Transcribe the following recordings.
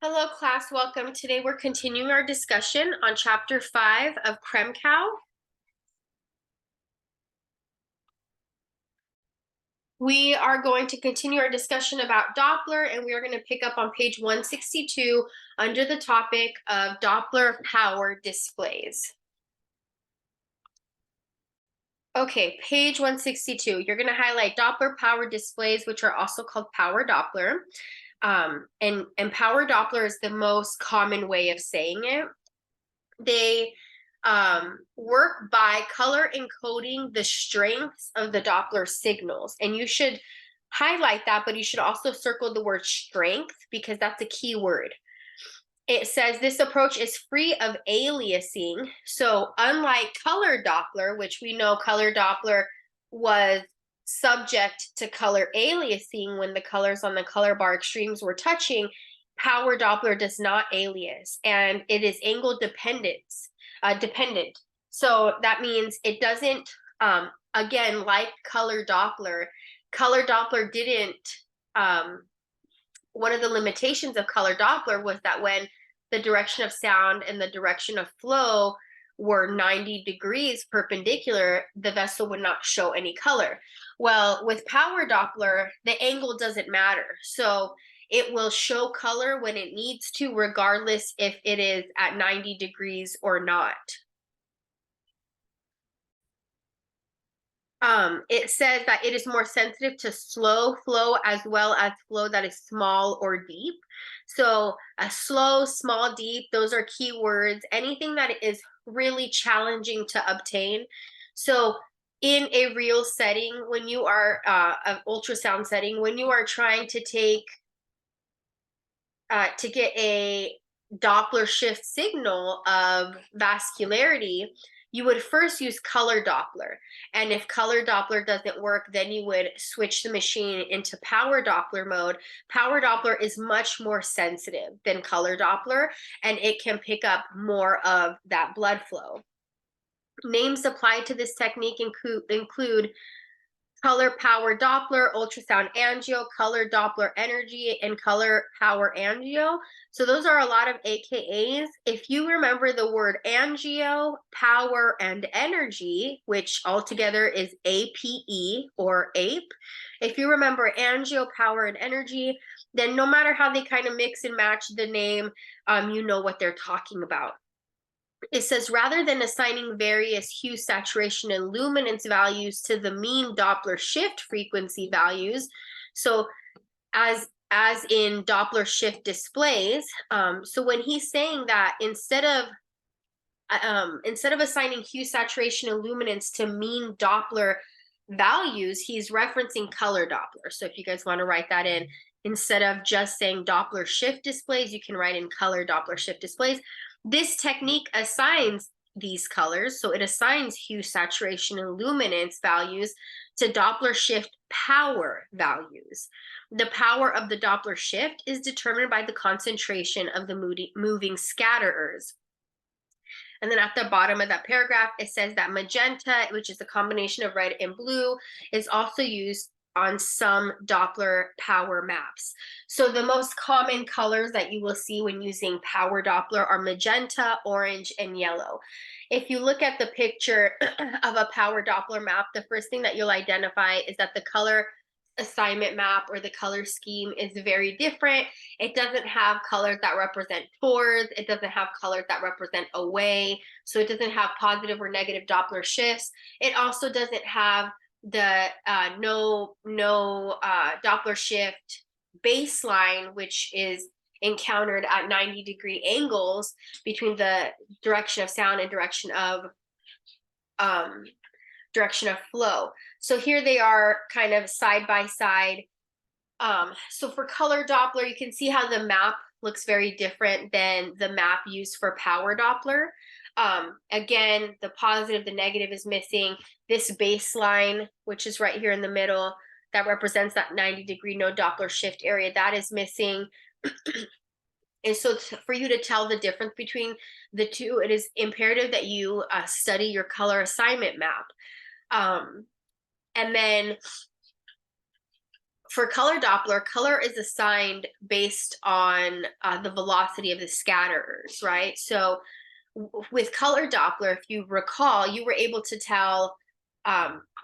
Hello, class. Welcome. Today we're continuing our discussion on Chapter 5 of Kremkow. We are going to continue our discussion about Doppler, and we are going to pick up on page 162 under the topic of Doppler power displays. Okay, page 162. You're going to highlight Doppler power displays, which are also called power Doppler. And power Doppler is the most common way of saying it. They work by color encoding the strengths of the Doppler signals. And you should highlight that, but you should also circle the word strength because that's a key word. It says this approach is free of aliasing. So unlike color Doppler, which we know color Doppler was subject to color aliasing when the colors on the color bar extremes were touching, power Doppler does not alias, and it is angle dependent. So that means it doesn't, again, like color Doppler didn't, one of the limitations of color Doppler was that when the direction of sound and the direction of flow were 90 degrees perpendicular, the vessel would not show any color. Well, with power Doppler, the angle doesn't matter. So it will show color when it needs to, regardless if it is at 90 degrees or not. It says that it is more sensitive to slow flow as well as flow that is small or deep. So a slow, small, deep, those are key words. Anything that is really challenging to obtain. So in a real setting, when you are an ultrasound setting, when you are trying to take to get a Doppler shift signal of vascularity, you would first use color Doppler. And if color Doppler doesn't work, then you would switch the machine into power Doppler mode. Power Doppler is much more sensitive than color Doppler, and it can pick up more of that blood flow. Names applied to this technique include color power Doppler, ultrasound angio, color Doppler energy, and color power angio. So those are a lot of AKAs. If you remember the word angio, power, and energy, which altogether is APE or APE, if you remember angio, power, and energy, then no matter how they kind of mix and match the name, you know what they're talking about. It says rather than assigning various hue, saturation, and luminance values to the mean Doppler shift frequency values, so as in Doppler shift displays, so when he's saying that instead of assigning hue, saturation, and luminance to mean Doppler values, he's referencing color Doppler. So if you guys want to write that in, instead of just saying Doppler shift displays, you can write in color Doppler shift displays. This technique assigns these colors, so it assigns hue, saturation, and luminance values to Doppler shift power values. The power of the Doppler shift is determined by the concentration of the moving scatterers. And then at the bottom of that paragraph, it says that magenta, which is a combination of red and blue, is also used on some Doppler power maps. So the most common colors that you will see when using power Doppler are magenta, orange, and yellow. If you look at the picture of a power Doppler map, the first thing that you'll identify is that the color assignment map or the color scheme is very different. It doesn't have colors that represent towards, it doesn't have colors that represent away, so it doesn't have positive or negative Doppler shifts. It also doesn't have the no Doppler shift baseline, which is encountered at 90-degree angles between the direction of sound and direction of flow. So here they are kind of side by side. So for color Doppler, you can see how the map looks very different than the map used for power Doppler. Again, the positive, the negative is missing. This baseline, which is right here in the middle, that represents that 90-degree no Doppler shift area, that is missing. And so for you to tell the difference between the two, it is imperative that you study your color assignment map. And then for color Doppler, color is assigned based on the velocity of the scatterers, right? So with color Doppler, if you recall, you were able to tell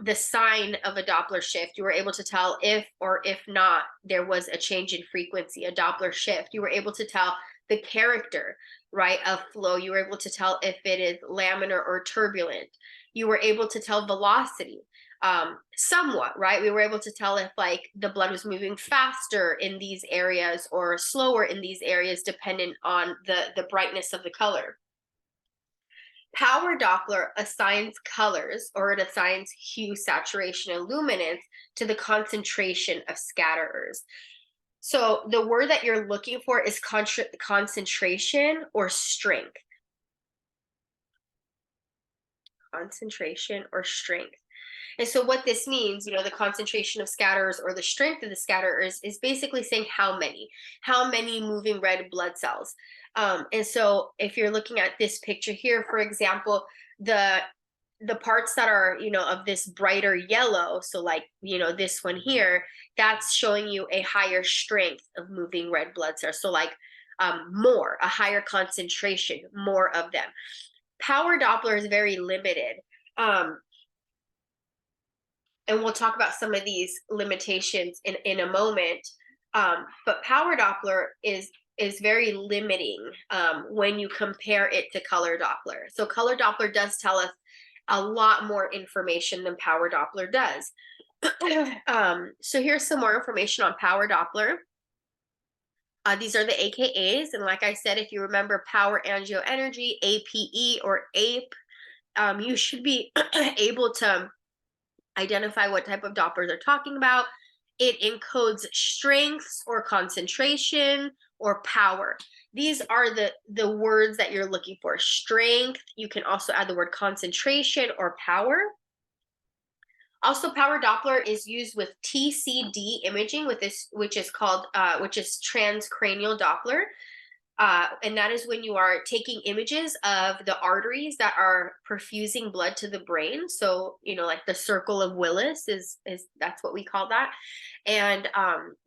the sign of a Doppler shift. You were able to tell if or if not there was a change in frequency, a Doppler shift. You were able to tell the character, right, of flow. You were able to tell if it is laminar or turbulent. You were able to tell velocity somewhat, right? We were able to tell if like the blood was moving faster in these areas or slower in these areas, dependent on the brightness of the color. Power Doppler assigns colors, or it assigns hue, saturation, and luminance to the concentration of scatterers. So the word that you're looking for is concentration or strength. Concentration or strength. And so what this means, the concentration of scatterers or the strength of the scatterers is basically saying how many moving red blood cells. And so if you're looking at this picture here, for example, the parts that are, of this brighter yellow, so like, this one here, that's showing you a higher strength of moving red blood cells. So like a higher concentration, more of them. Power Doppler is very limited. And we'll talk about some of these limitations in a moment. But power Doppler is very limiting when you compare it to color Doppler. So color Doppler does tell us a lot more information than power Doppler does. So here's some more information on power Doppler. These are the AKAs. And like I said, if you remember power angioenergy, APE or APE, you should be able to identify what type of Doppler they're talking about. It encodes strengths or concentration or power. These are the words that you're looking for. Strength. You can also add the word concentration or power. Also, power Doppler is used with TCD imaging, with this, which is transcranial Doppler. And that is when you are taking images of the arteries that are perfusing blood to the brain. So, like the circle of Willis is that's what we call that. And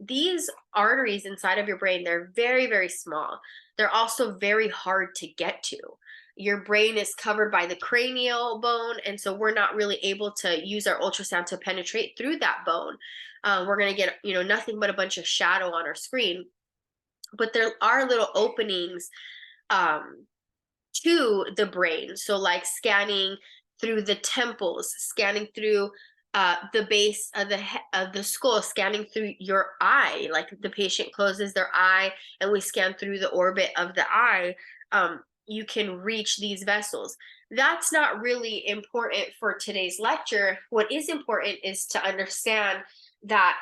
these arteries inside of your brain, they're very, very small. They're also very hard to get to. Your brain is covered by the cranial bone, and so we're not really able to use our ultrasound to penetrate through that bone. We're going to get, nothing but a bunch of shadow on our screen. But there are little openings to the brain. So like scanning through the temples, scanning through the base of the skull, scanning through your eye. Like the patient closes their eye and we scan through the orbit of the eye. You can reach these vessels. That's not really important for today's lecture. What is important is to understand that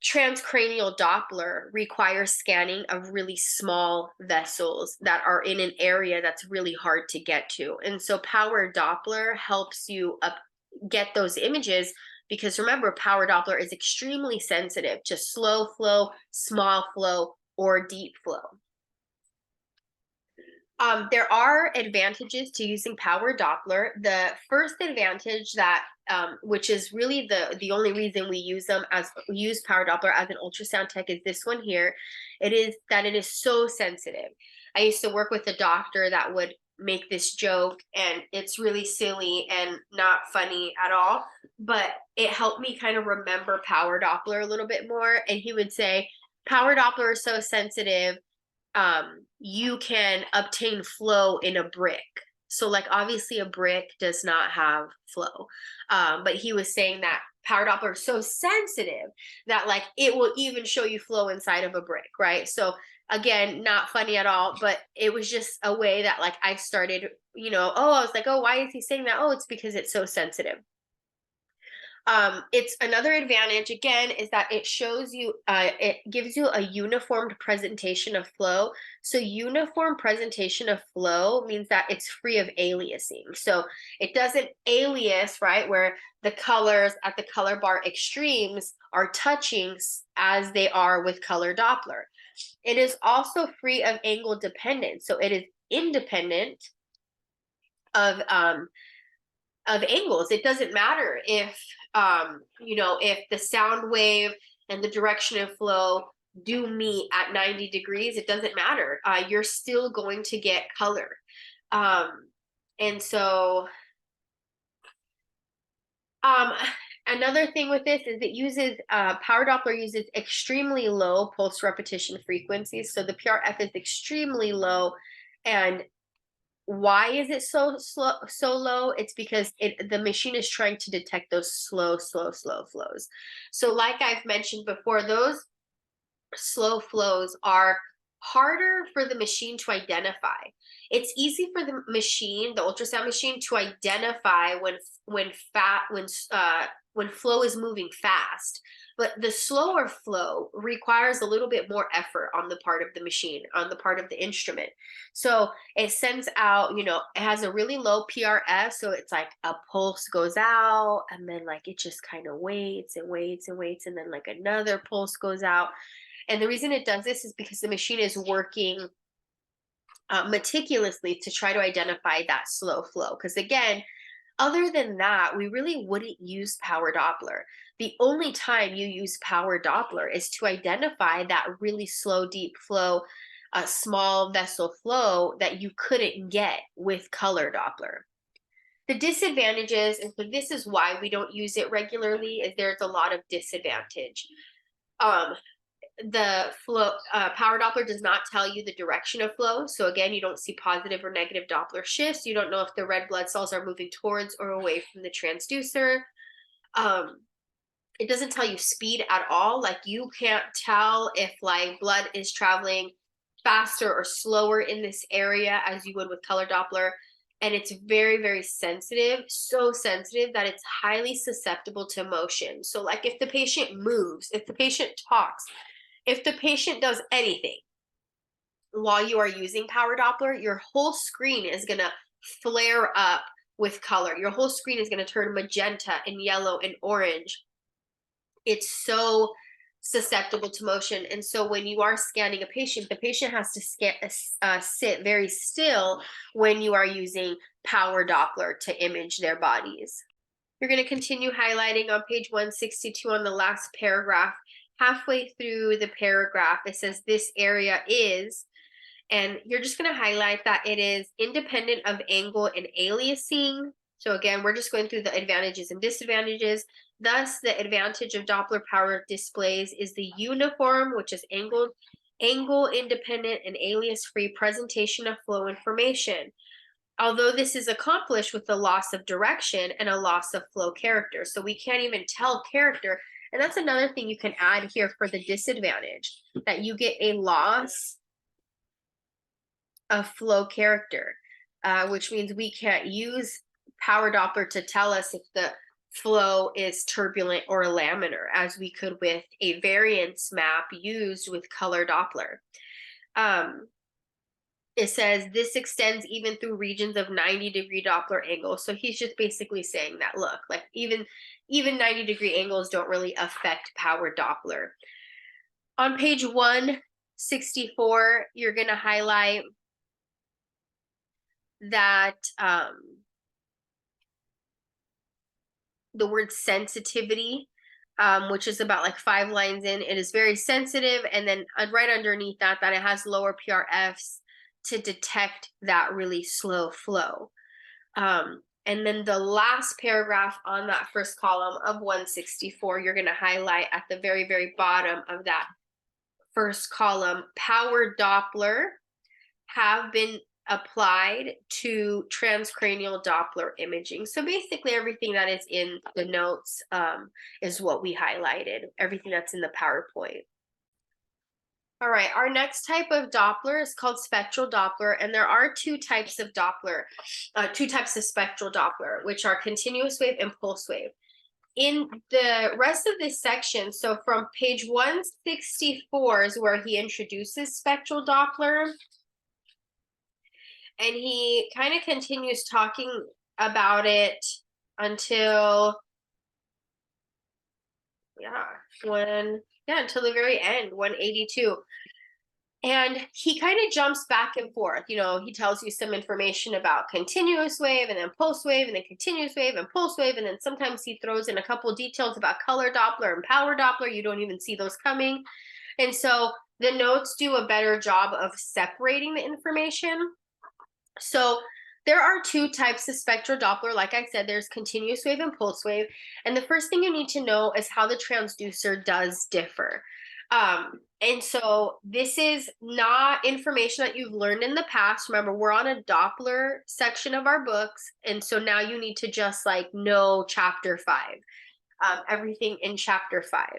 transcranial Doppler requires scanning of really small vessels that are in an area that's really hard to get to. And so power Doppler helps you get those images, because remember, power Doppler is extremely sensitive to slow flow, small flow, or deep flow. There are advantages to using power Doppler. The first advantage that, which is really the only reason we use power Doppler as an ultrasound tech, is this one here. It is that it is so sensitive. I used to work with a doctor that would make this joke, and it's really silly and not funny at all, but it helped me kind of remember power Doppler a little bit more. And he would say, power Doppler is so sensitive, you can obtain flow in a brick. So like obviously a brick does not have flow, but he was saying that power Doppler is so sensitive that like it will even show you flow inside of a brick, right? So again, not funny at all, but it was just a way that like I started, I was like, oh, why is he saying that? Oh, it's because it's so sensitive. It's another advantage, again, is that it shows you, it gives you a uniformed presentation of flow. So uniform presentation of flow means that it's free of aliasing. So it doesn't alias, right, where the colors at the color bar extremes are touching as they are with color Doppler. It is also free of angle dependence. So it is independent of angles. It doesn't matter if if the sound wave and the direction of flow do meet at 90 degrees, it doesn't matter. You're still going to get color. And so another thing with this is it uses power Doppler uses extremely low pulse repetition frequencies. So the PRF is extremely low. And why is it so low? It's because the machine is trying to detect those slow flows. So like I've mentioned before, those slow flows are harder for the machine to identify. It's easy for the machine, the ultrasound machine, to identify when flow is moving fast. But the slower flow requires a little bit more effort on the part of the machine, on the part of the instrument. So it sends out, it has a really low PRF. So it's like a pulse goes out, and then like it just kind of waits and waits and waits. And then like another pulse goes out. And the reason it does this is because the machine is working meticulously to try to identify that slow flow. Because again, other than that, we really wouldn't use power Doppler. The only time you use power Doppler is to identify that really slow, deep flow, small vessel flow that you couldn't get with color Doppler. The disadvantages, and so this is why we don't use it regularly, is there's a lot of disadvantage. The flow power Doppler does not tell you the direction of flow. So again, you don't see positive or negative Doppler shifts. You don't know if the red blood cells are moving towards or away from the transducer. It doesn't tell you speed at all. Like you can't tell if like blood is traveling faster or slower in this area as you would with color Doppler. And it's very sensitive, so sensitive that it's highly susceptible to motion. So like if the patient moves, if the patient talks, if the patient does anything while you are using power Doppler, your whole screen is going to flare up with color. Your whole screen is going to turn magenta and yellow and orange. It's so susceptible to motion. And so when you are scanning a patient, the patient has to sit very still when you are using power Doppler to image their bodies. You're going to continue highlighting on page 162 on the last paragraph. Halfway through the paragraph, it says this area is, and you're just going to highlight that it is independent of angle and aliasing. So again, we're just going through the advantages and disadvantages. Thus, the advantage of Doppler power displays is the uniform, which is angle independent and alias-free presentation of flow information. Although this is accomplished with the loss of direction and a loss of flow character. So we can't even tell character. And that's another thing you can add here for the disadvantage, that you get a loss of flow character, which means we can't use power Doppler to tell us if the flow is turbulent or laminar, as we could with a variance map used with color Doppler. It says this extends even through regions of 90-degree Doppler angle. So he's just basically saying that, look, like even 90-degree angles don't really affect power Doppler. On page 164, you're going to highlight that the word sensitivity, which is about like 5 lines in, it is very sensitive. And then right underneath that it has lower PRFs to detect that really slow flow. And then the last paragraph on that first column of 164, you're going to highlight at the very bottom of that first column, power Doppler have been applied to transcranial Doppler imaging. So basically everything that is in the notes is what we highlighted, everything that's in the PowerPoint. All right, our next type of Doppler is called spectral Doppler, and there are two types of Doppler, two types of spectral Doppler, which are continuous wave and pulse wave. In the rest of this section, so from page 164 is where he introduces spectral Doppler, and he kind of continues talking about it until, until the very end, 182. And he kind of jumps back and forth. He tells you some information about continuous wave and then pulse wave and then continuous wave and pulse wave. And then sometimes he throws in a couple details about color Doppler and power Doppler. You don't even see those coming. And so the notes do a better job of separating the information. So there are two types of spectral Doppler. Like I said, there's continuous wave and pulse wave. And the first thing you need to know is how the transducer does differ. And so this is not information that you've learned in the past. Remember, we're on a Doppler section of our books. And so now you need to just like know chapter 5, everything in chapter 5.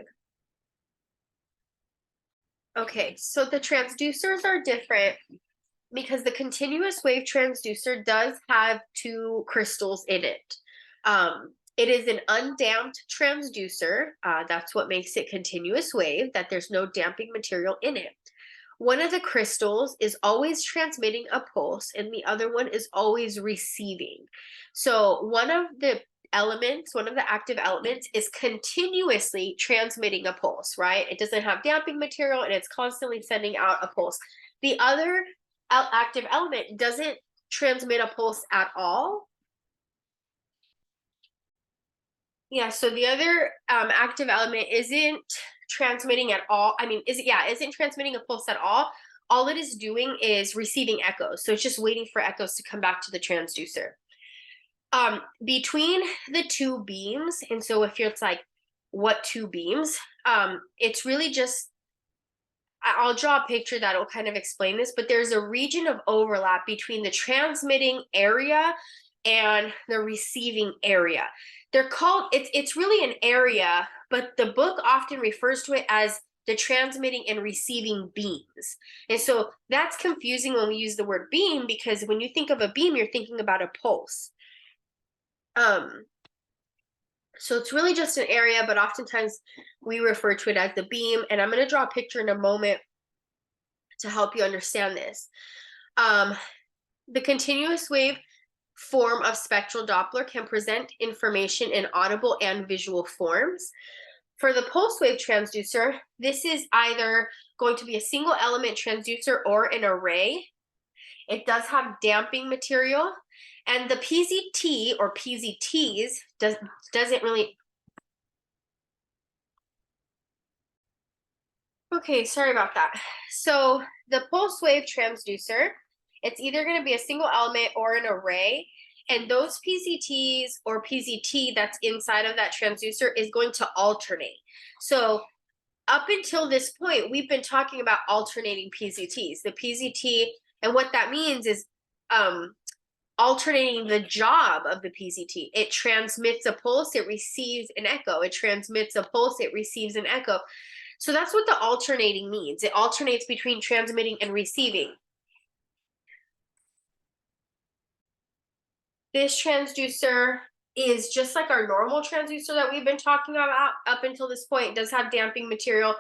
Okay, so the transducers are different because the continuous wave transducer does have two crystals in it. It is an undamped transducer. That's what makes it continuous wave, that there's no damping material in it. One of the crystals is always transmitting a pulse, and the other one is always receiving. So one of the active elements is continuously transmitting a pulse, right? It doesn't have damping material and it's constantly sending out a pulse. The other active element doesn't transmit a pulse at all. Yeah, so the other active element isn't transmitting at all. Isn't transmitting a pulse at all. All it is doing is receiving echoes. So it's just waiting for echoes to come back to the transducer. Between the two beams, and so if it's like, what two beams? It's really just, I'll draw a picture that will kind of explain this, but there's a region of overlap between the transmitting area and the receiving area. They're called, it's really an area, but the book often refers to it as the transmitting and receiving beams. And so that's confusing when we use the word beam, because when you think of a beam, you're thinking about a pulse. So it's really just an area, but oftentimes we refer to it as the beam. And I'm going to draw a picture in a moment to help you understand this. The continuous wave form of spectral Doppler can present information in audible and visual forms. For the pulse wave transducer, this is either going to be a single element transducer or an array. It does have damping material, and the PZT or PZTs doesn't really. Okay, sorry about that. So the pulse wave transducer, it's either going to be a single element or an array. And those PZTs or PZT that's inside of that transducer is going to alternate. So up until this point, we've been talking about alternating PZTs. The PZT, and what that means is alternating the job of the PZT. It transmits a pulse, it receives an echo. It transmits a pulse, it receives an echo. So that's what the alternating means. It alternates between transmitting and receiving. This transducer is just like our normal transducer that we've been talking about up until this point. It does have damping material,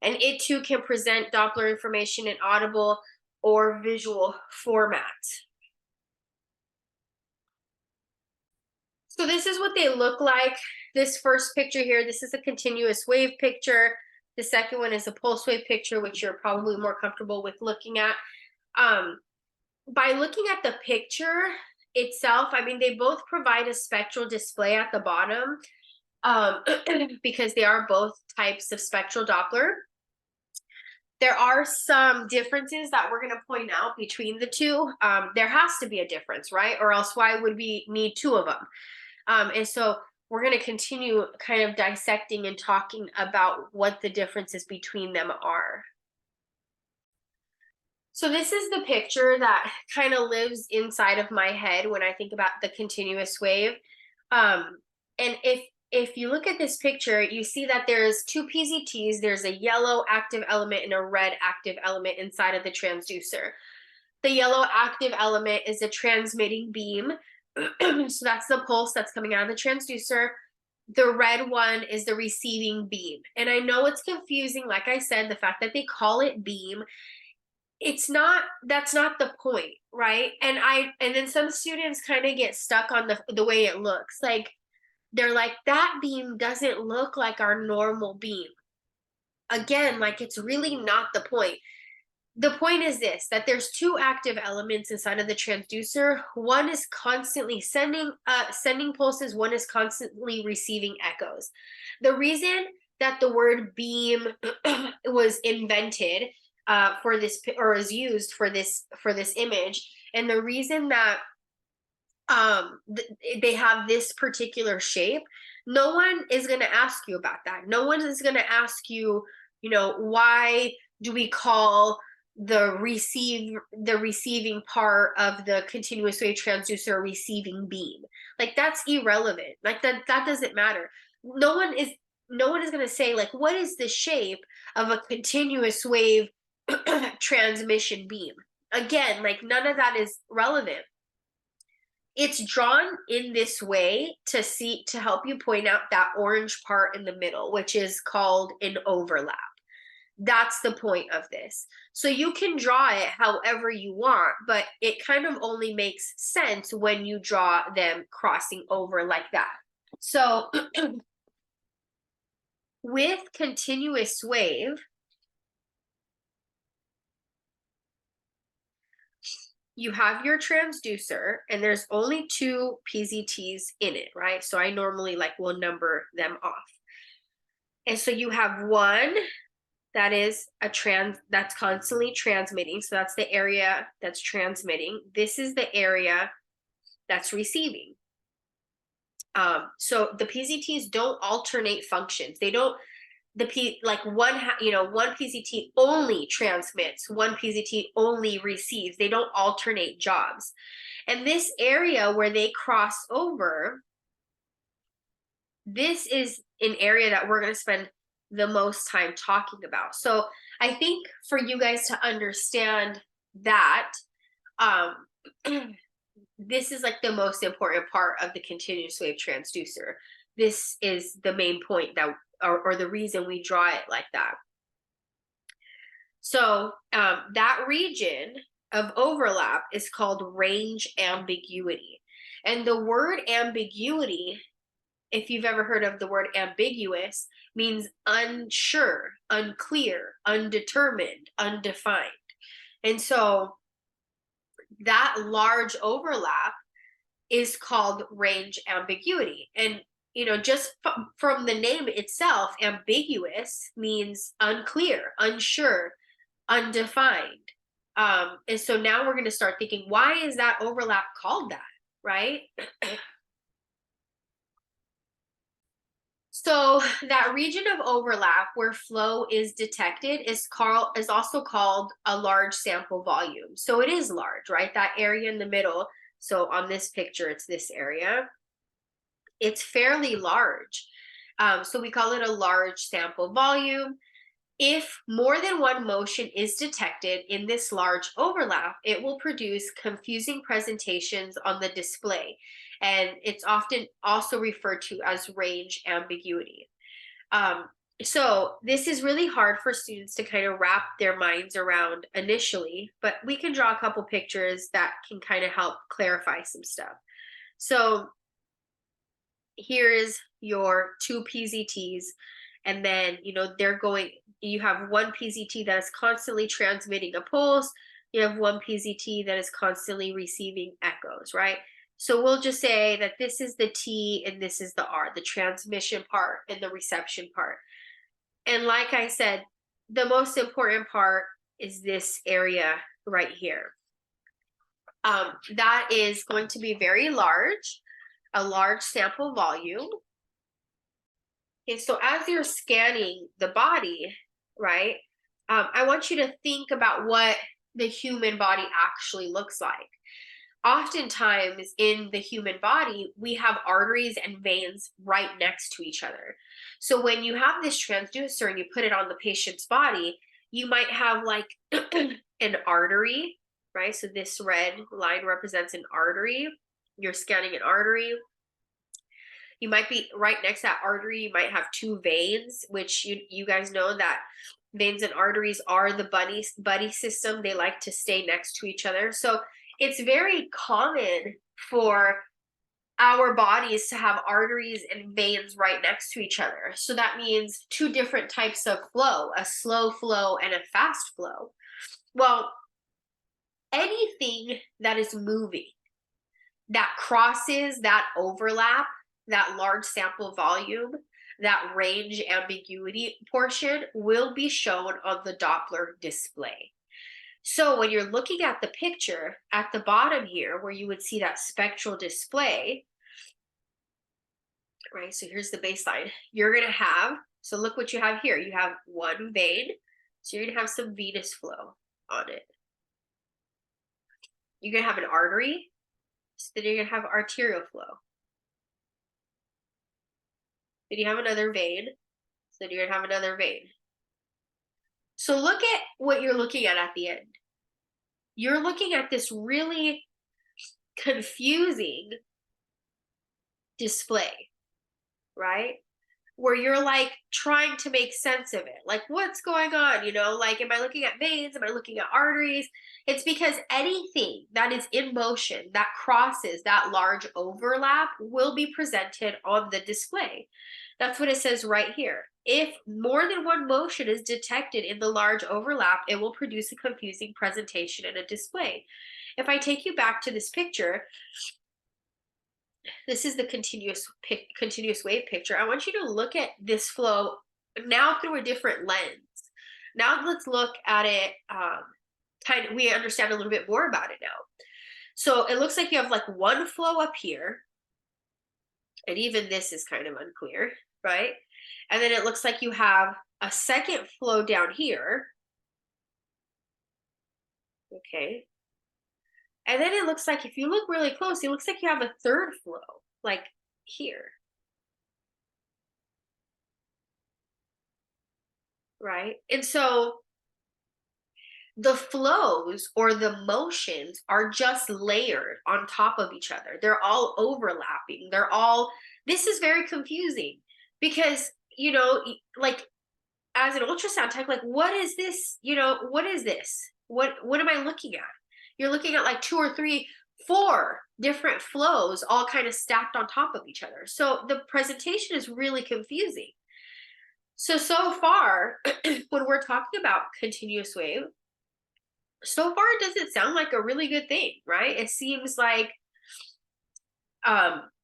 and it too can present Doppler information in audible or visual format. So this is what they look like. This first picture here, this is a continuous wave picture. The second one is a pulse wave picture, which you're probably more comfortable with looking at. By looking at the picture itself, they both provide a spectral display at the bottom because they are both types of spectral Doppler. There are some differences that we're going to point out between the two. There has to be a difference, right? Or else why would we need two of them? And so we're going to continue kind of dissecting and talking about what the differences between them are. So this is the picture that kind of lives inside of my head when I think about the continuous wave. And if you look at this picture, you see that there's two PZTs. There's a yellow active element and a red active element inside of the transducer. The yellow active element is a transmitting beam. So that's the pulse that's coming out of the transducer. The red one is the receiving beam. And I know it's confusing. Like I said, the fact that they call it beam, that's not the point, right? And then some students kind of get stuck on the way it looks. Like they're like, that beam doesn't look like our normal beam. Again, like it's really not the point. the point is this, that there's two active elements inside of the transducer. One is constantly sending pulses, one is constantly receiving echoes. The reason that the word beam was invented for this, or is used for this image, and the reason that they have this particular shape, no one is going to ask you about that. No one is going to ask you, why do we call the receiving part of the continuous wave transducer a receiving beam? Like, that's irrelevant. Like, that doesn't matter. No one is going to say, like, what is the shape of a continuous wave transmission beam? Again, like, none of that is relevant. It's drawn in this way to help you point out that orange part in the middle, which is called an overlap. That's the point of this. So you can draw it however you want, but it kind of only makes sense when you draw them crossing over like that. So with continuous wave, you have your transducer, and there's only two PZTs in it, right? So I normally will number them off. And so you have one that is that's constantly transmitting. So that's the area that's transmitting. This is the area that's receiving. So the PZTs don't alternate functions. They don't, one PZT only transmits, one PZT only receives. They don't alternate jobs. And this area where they cross over, this is an area that we're going to spend the most time talking about. So I think for you guys to understand that, this is the most important part of the continuous wave transducer. This is the main point that, or the reason we draw it like that. So that region of overlap is called range ambiguity. And the word ambiguity, if you've ever heard of the word ambiguous, means unsure, unclear, undetermined, undefined. And so that large overlap is called range ambiguity. And just from the name itself, ambiguous means unclear, unsure, undefined. And so now we're going to start thinking, why is that overlap called that, right? So that region of overlap where flow is detected is also called a large sample volume. So it is large, right? That area in the middle. So on this picture, it's this area. It's fairly large. So we call it a large sample volume. If more than one motion is detected in this large overlap, it will produce confusing presentations on the display. And it's often also referred to as range ambiguity. So this is really hard for students to kind of wrap their minds around initially, but we can draw a couple pictures that can kind of help clarify some stuff. So here is your two PZTs, and then you have one PZT that is constantly transmitting a pulse, you have one PZT that is constantly receiving echoes, right? So we'll just say that this is the T and this is the R, the transmission part and the reception part. And like I said, the most important part is this area right here. That is going to be very large, a large sample volume. Okay, so as you're scanning the body, right, I want you to think about what the human body actually looks like. Oftentimes in the human body, we have arteries and veins right next to each other. So when you have this transducer and you put it on the patient's body, you might have an artery, right? So this red line represents an artery. You're scanning an artery. You might be right next to that artery. You might have two veins, which you guys know that veins and arteries are the buddy system. They like to stay next to each other. So it's very common for our bodies to have arteries and veins right next to each other. So that means two different types of flow, a slow flow and a fast flow. Well, anything that is moving, that crosses that overlap, that large sample volume, that range ambiguity portion will be shown on the Doppler display. So when you're looking at the picture at the bottom here, where you would see that spectral display, right? So here's the baseline. You're going to have, so look what you have here. You have one vein. So you're going to have some venous flow on it. You're going to have an artery. So then you're going to have arterial flow. Then you have another vein. So then you're going to have another vein. So look at what you're looking at the end. You're looking at this really confusing display, right? Where you're like trying to make sense of it. Like, what's going on? You know, like, am I looking at veins? Am I looking at arteries? It's because anything that is in motion that crosses that large overlap will be presented on the display. That's what it says right here. If more than one motion is detected in the large overlap, it will produce a confusing presentation in a display. If I take you back to this picture, this is the continuous wave picture. I want you to look at this flow now through a different lens. Now let's look at it, we understand a little bit more about it now. So it looks like you have like one flow up here, and even this is kind of unclear, right? And then it looks like you have a second flow down here. Okay. And then it looks like, if you look really close, it looks like you have a third flow, like here. Right? And so the flows or the motions are just layered on top of each other. They're all overlapping. This is very confusing because, you know, like as an ultrasound tech, like, what is this? You know, what is this? What am I looking at? You're looking at like 2 or 3, 4 different flows all kind of stacked on top of each other. So the presentation is really confusing. So far, when we're talking about continuous wave, so far it doesn't sound like a really good thing, right? It seems like,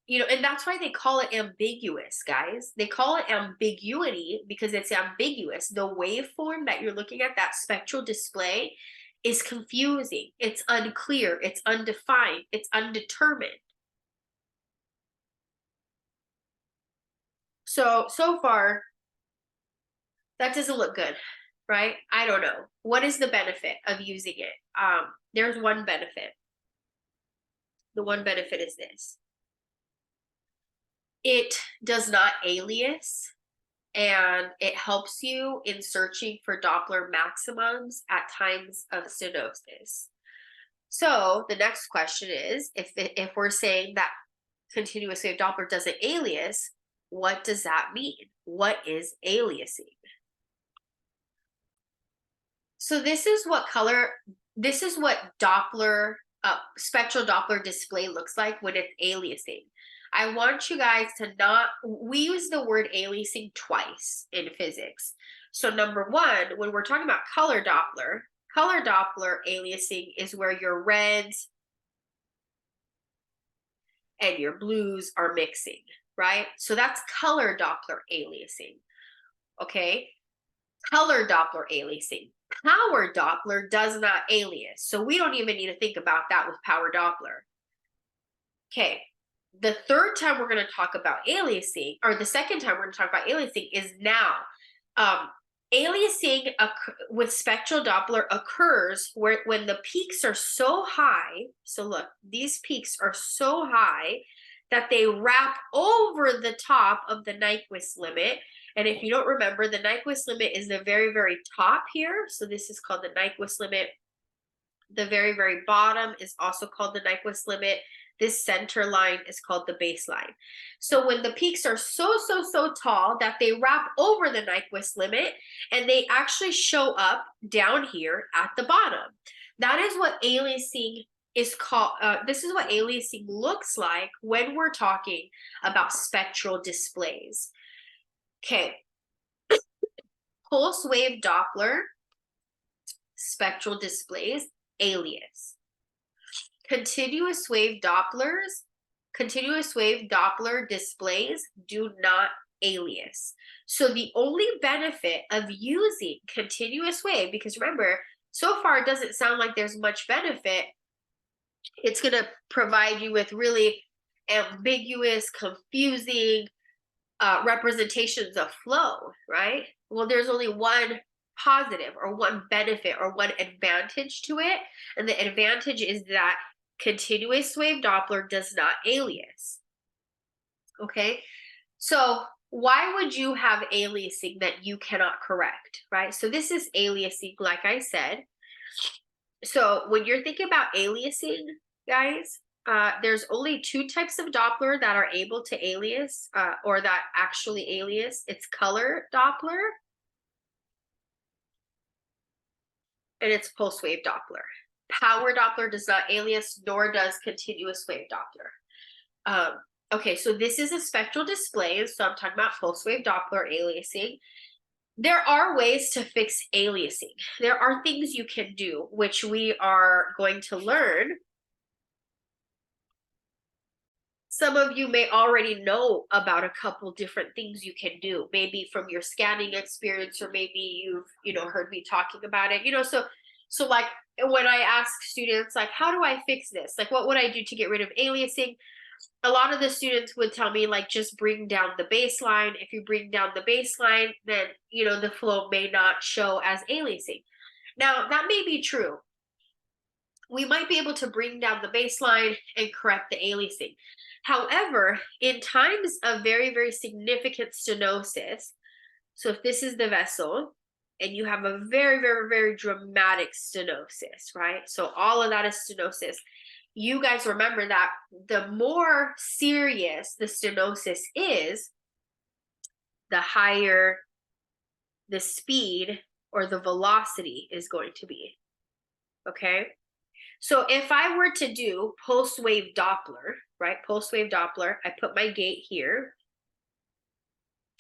you know, and that's why they call it ambiguous, guys. They call it ambiguity because it's ambiguous. The waveform that you're looking at, that spectral display, is confusing. It's unclear. It's undefined. It's undetermined. So far, that doesn't look good, right? I don't know. What is the benefit of using it? There's one benefit. The one benefit is this. It does not alias, and it helps you in searching for Doppler maximums at times of stenosis. So the next question is, if we're saying that continuous wave Doppler doesn't alias, what does that mean? What is aliasing? So this is what Doppler, spectral Doppler display looks like when it's aliasing. I want you guys to we use the word aliasing twice in physics. So number one, when we're talking about color Doppler aliasing is where your reds and your blues are mixing, right? So that's color Doppler aliasing, okay? Color Doppler aliasing. Power Doppler does not alias, so we don't even need to think about that with power Doppler. Okay, the third time we're going to talk about aliasing, or the second time we're going to talk about aliasing, is now. Aliasing with spectral Doppler occurs when the peaks are so high. So look, these peaks are so high that they wrap over the top of the Nyquist limit. And if you don't remember, the Nyquist limit is the very, very top here. So this is called the Nyquist limit. The very, very bottom is also called the Nyquist limit. This center line is called the baseline. So when the peaks are so tall that they wrap over the Nyquist limit and they actually show up down here at the bottom. That is what aliasing is called. This is what aliasing looks like when we're talking about spectral displays. Okay. Pulse wave Doppler spectral displays alias. Continuous wave Doppler displays do not alias. So the only benefit of using continuous wave, because remember, so far it doesn't sound like there's much benefit. It's going to provide you with really ambiguous, confusing representations of flow, right? Well, there's only one positive or one benefit or one advantage to it. And the advantage is that continuous wave Doppler does not alias. Okay, so why would you have aliasing that you cannot correct, right? So this is aliasing, like I said. So when you're thinking about aliasing, guys, there's only two types of Doppler that are able to alias, or that actually alias. It's color Doppler, and it's pulse wave Doppler. Power Doppler does not alias, nor does continuous wave Doppler. Okay, so this is a spectral display, so I'm talking about pulse wave Doppler aliasing. There are ways to fix aliasing. There are things you can do, which we are going to learn. Some of you may already know about a couple different things you can do, maybe from your scanning experience, or maybe you've heard me talking about it. So like when I ask students, like, how do I fix this? Like, what would I do to get rid of aliasing? A lot of the students would tell me, like, just bring down the baseline. If you bring down the baseline, then the flow may not show as aliasing. Now, that may be true. We might be able to bring down the baseline and correct the aliasing. However, in times of very, very significant stenosis, so if this is the vessel and you have a very, very, very dramatic stenosis, right? So all of that is stenosis. You guys remember that the more serious the stenosis is, the higher the speed or the velocity is going to be, okay? So if I were to do pulse wave Doppler, right? Pulse wave Doppler, I put my gate here.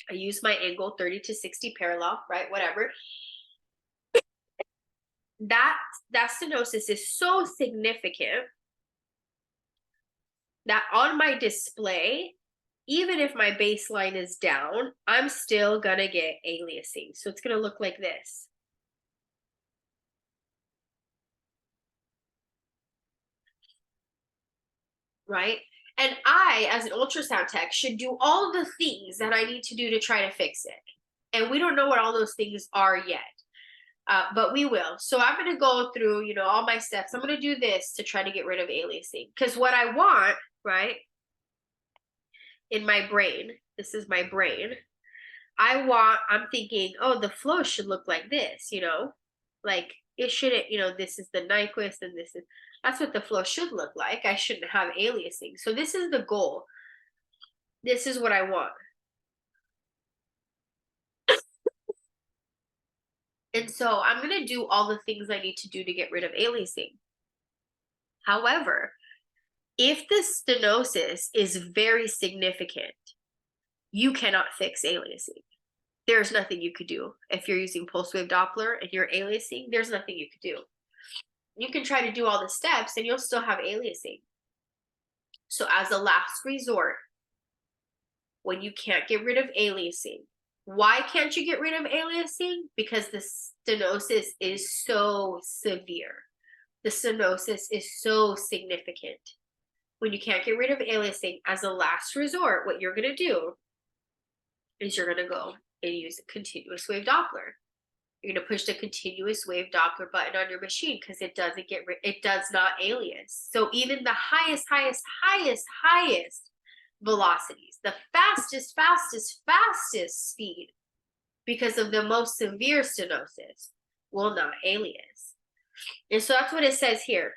I use my angle 30 to 60 parallel, right? Whatever. That stenosis is so significant that on my display, even if my baseline is down, I'm still gonna get aliasing. So it's gonna look like this. Right? And I, as an ultrasound tech, should do all the things that I need to do to try to fix it. And we don't know what all those things are yet. But we will. So I'm going to go through, all my steps. I'm going to do this to try to get rid of aliasing. Because what I want, right, in my brain, this is my brain, I'm thinking, oh, the flow should look like this, like it shouldn't, this is the Nyquist and that's what the flow should look like. I shouldn't have aliasing. So this is the goal. This is what I want. And so I'm going to do all the things I need to do to get rid of aliasing. However, if the stenosis is very significant, you cannot fix aliasing. There's nothing you could do. If you're using pulse wave Doppler and you're aliasing, there's nothing you could do. You can try to do all the steps and you'll still have aliasing. So as a last resort, when you can't get rid of aliasing, why can't you get rid of aliasing? Because the stenosis is so severe. The stenosis is so significant. When you can't get rid of aliasing, as a last resort, what you're going to do is you're going to go and use a continuous wave Doppler. You're going to push the continuous wave Doppler button on your machine because it does not alias. So even the highest velocities, the fastest speed, because of the most severe stenosis, will not alias. And so that's what it says here,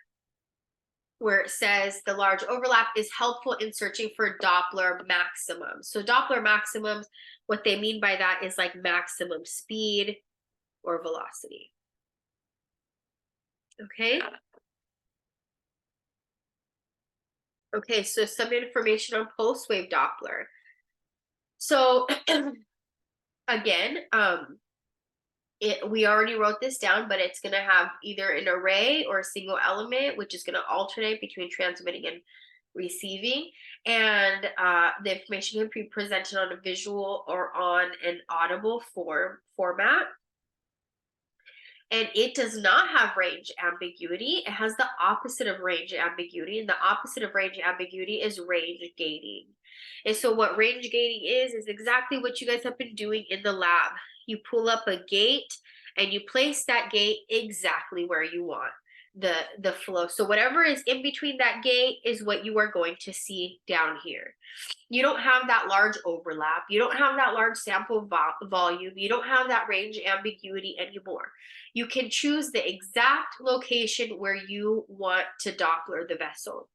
where it says the large overlap is helpful in searching for Doppler maximums. So Doppler maximums, what they mean by that is like maximum speed or velocity. Okay. Okay, so some information on pulse wave Doppler. So again, we already wrote this down, but it's going to have either an array or a single element, which is going to alternate between transmitting and receiving. And the information can be presented on a visual or on an audible format. And it does not have range ambiguity. It has the opposite of range ambiguity. And the opposite of range ambiguity is range gating. And so what range gating is exactly what you guys have been doing in the lab. You pull up a gate and you place that gate exactly where you want the flow. So whatever is in between that gate is what you are going to see down here. You don't have that large overlap. You don't have that large sample volume. You don't have that range ambiguity anymore. You can choose the exact location where you want to Doppler the vessel.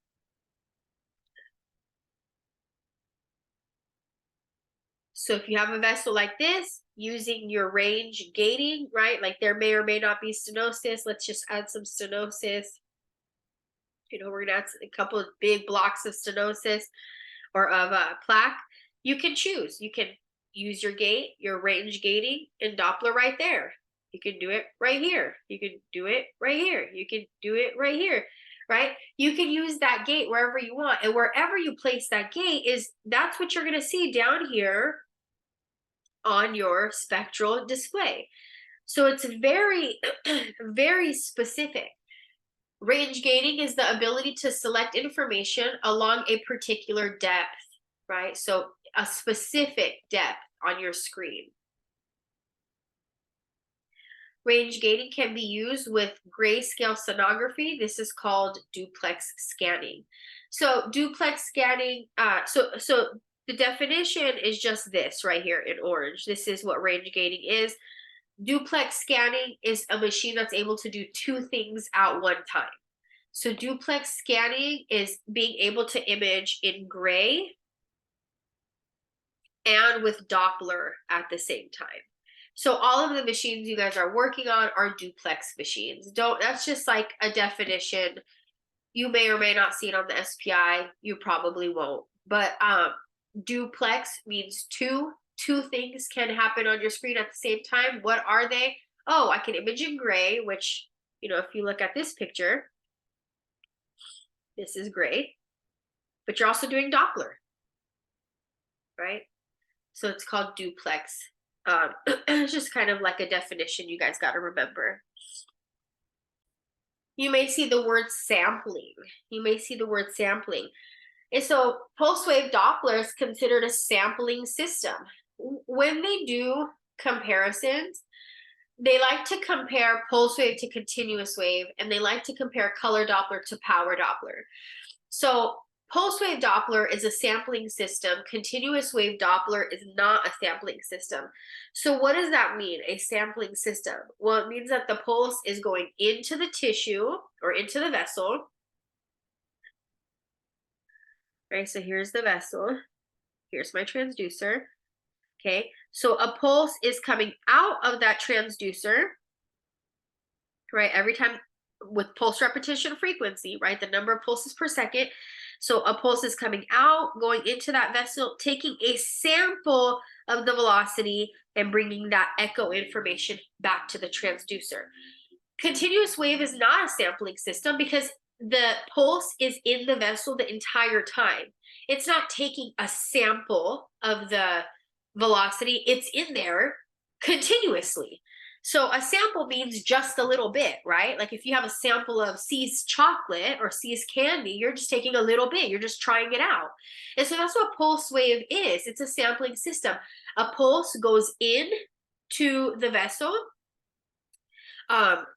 So if you have a vessel like this, using your range gating, right? Like there may or may not be stenosis. Let's just add some stenosis. You know, we're gonna add a couple of big blocks of stenosis or of plaque. You can choose. You can use your gate, your range gating, and Doppler right there. You can do it right here. You can do it right here. You can do it right here, right? You can use that gate wherever you want. And wherever you place that gate that's what you're going to see down here on your spectral display. So it's very, very specific. Range gating is the ability to select information along a particular depth, right? So a specific depth on your screen. Range gating can be used with grayscale sonography. This is called duplex scanning. So duplex scanning, so the definition is just this right here in orange. This is what range gating is. Duplex scanning is a machine that's able to do two things at one time. So duplex scanning is being able to image in gray and with Doppler at the same time. So all of the machines you guys are working on are duplex machines. That's just like a definition. You may or may not see it on the SPI. You probably won't. But duplex means two things can happen on your screen at the same time. What are they? Oh, I can image in gray, which, you know, if you look at this picture, this is gray. But you're also doing Doppler, right? So it's called duplex. It's just kind of like a definition you guys got to remember. You may see the word sampling. You may see the word sampling. And so pulse wave Doppler is considered a sampling system. When they do comparisons, they like to compare pulse wave to continuous wave, and they like to compare color Doppler to power Doppler. So pulse wave Doppler is a sampling system. Continuous wave Doppler is not a sampling system. So what does that mean, a sampling system? Well, it means that the pulse is going into the tissue or into the vessel. Right, so here's the vessel. Here's my transducer. Okay, so a pulse is coming out of that transducer, right? Every time with pulse repetition frequency, right? The number of pulses per second. So a pulse is coming out, going into that vessel, taking a sample of the velocity and bringing that echo information back to the transducer. Continuous wave is not a sampling system because the pulse is in the vessel the entire time. It's not taking a sample of the velocity, it's in there continuously. So a sample means just a little bit, right? Like if you have a sample of C's chocolate or C's candy, you're just taking a little bit, you're just trying it out. And so that's what pulse wave is. It's a sampling system. A pulse goes in to the vessel,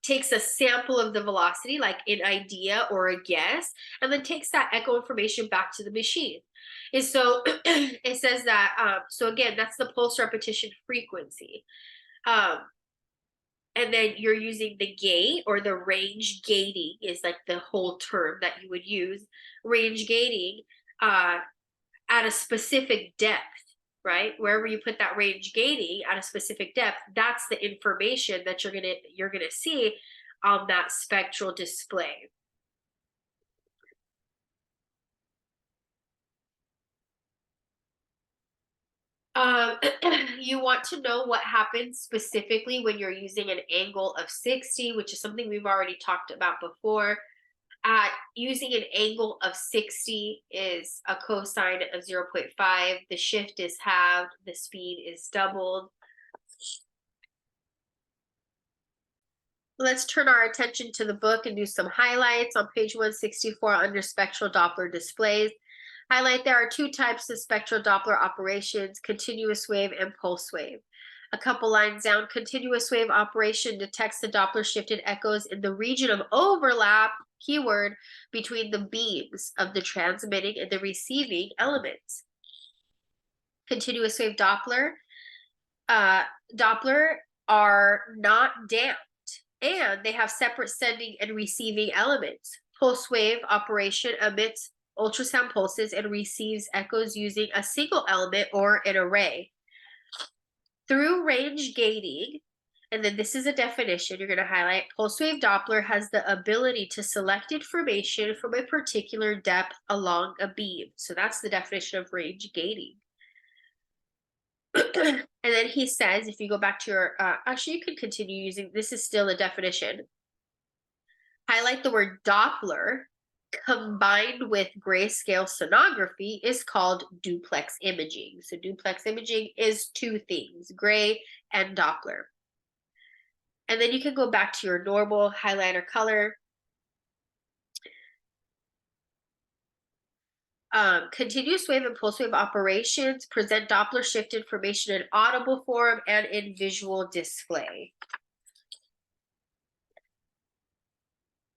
takes a sample of the velocity, like an idea or a guess, and then takes that echo information back to the machine. And so it says that, so again, that's the pulse repetition frequency. And then you're using the gate, or the range gating is like the whole term that you would use. Range gating at a specific depth, right? Wherever you put that range gating at a specific depth, that's the information that you're gonna see on that spectral display. You want to know what happens specifically when you're using an angle of 60, which is something we've already talked about before. Using an angle of 60 is a cosine of 0.5. The shift is halved. The speed is doubled. Let's turn our attention to the book and do some highlights. On page 164 under spectral Doppler displays, highlight there are two types of spectral Doppler operations, continuous wave and pulse wave. A couple lines down, continuous wave operation detects the Doppler shifted echoes in the region of overlap, keyword, between the beams of the transmitting and the receiving elements. Continuous wave Doppler are not damped, and they have separate sending and receiving elements. Pulse wave operation emits ultrasound pulses and receives echoes using a single element or an array. Through range gating, and then this is a definition you're going to highlight, pulse wave Doppler has the ability to select information from a particular depth along a beam. So that's the definition of range gating. And then he says, if you go back to your, actually you can continue using, this is still a definition. Highlight the word Doppler combined with grayscale sonography is called duplex imaging. So duplex imaging is two things, gray and Doppler. And then you can go back to your normal highlighter color. Continuous wave and pulse wave operations present Doppler shift information in audible form and in visual display.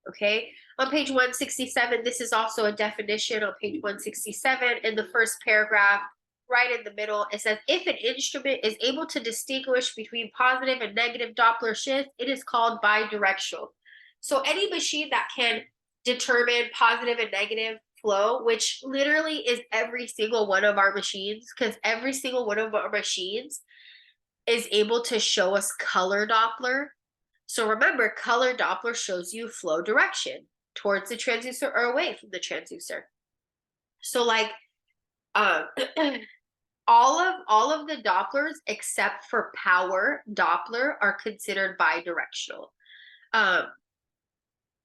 Okay, on page 167, this is also a definition on page 167. In the first paragraph, right in the middle, it says, if an instrument is able to distinguish between positive and negative Doppler shifts, it is called bidirectional. So any machine that can determine positive and negative flow, which literally is every single one of our machines, because every single one of our machines is able to show us color Doppler. So remember, color Doppler shows you flow direction towards the transducer or away from the transducer. So like all of the Dopplers except for power Doppler are considered bidirectional.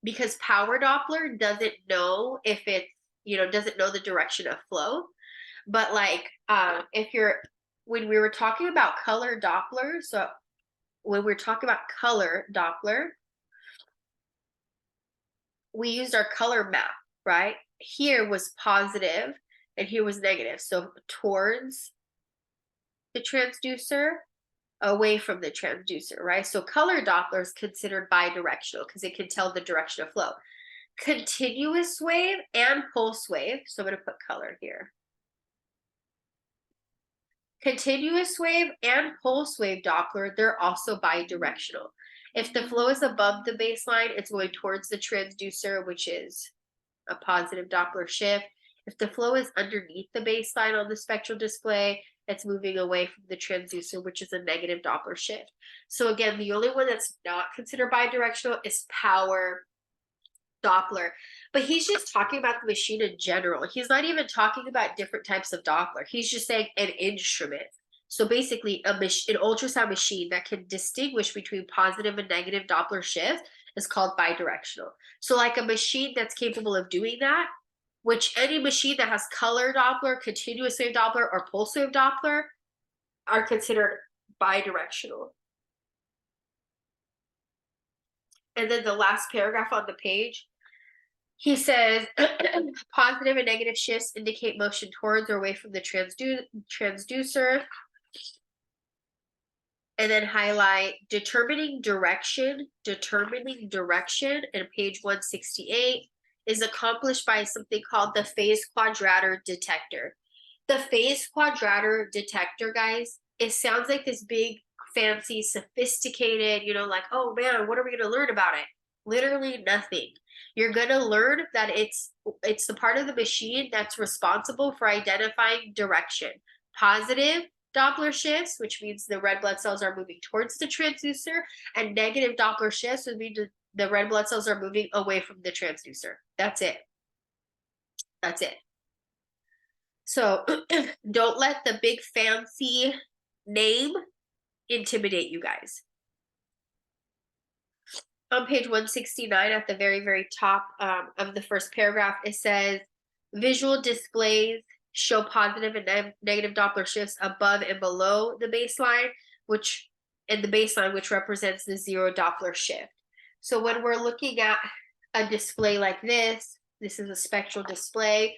Because power Doppler doesn't know if it's, doesn't know the direction of flow. But like when we were talking about color Doppler, so when we're talking about color Doppler, we used our color map, right? Here was positive and here was negative. So towards the transducer, away from the transducer, right? So color Doppler is considered bidirectional because it can tell the direction of flow. Continuous wave and pulse wave, so I'm going to put color here. Continuous wave and pulse wave Doppler, they're also bidirectional. If the flow is above the baseline, it's going towards the transducer, which is a positive Doppler shift. If the flow is underneath the baseline on the spectral display, it's moving away from the transducer, which is a negative Doppler shift. So again, the only one that's not considered bidirectional is power Doppler. But he's just talking about the machine in general. He's not even talking about different types of Doppler. He's just saying an instrument. So basically, an ultrasound machine that can distinguish between positive and negative Doppler shifts is called bidirectional. So like a machine that's capable of doing that, which any machine that has color Doppler, continuous wave Doppler, or pulse wave Doppler are considered bidirectional. And then the last paragraph on the page, he says, positive and negative shifts indicate motion towards or away from the transducer. And then highlight determining direction in page 168 is accomplished by something called the phase quadrature detector. The phase quadrature detector, guys, it sounds like this big, fancy, sophisticated, like, oh man, what are we going to learn about it? Literally nothing. You're going to learn that it's the part of the machine that's responsible for identifying direction. Positive Doppler shifts, which means the red blood cells are moving towards the transducer, and negative Doppler shifts would mean the red blood cells are moving away from the transducer. That's it. That's it. So don't let the big fancy name intimidate you guys. On page 169 at the very, very top of the first paragraph, it says visual displays show positive and negative Doppler shifts above and below the baseline, which represents the 0 Doppler shift. So when we're looking at a display like this is a spectral display.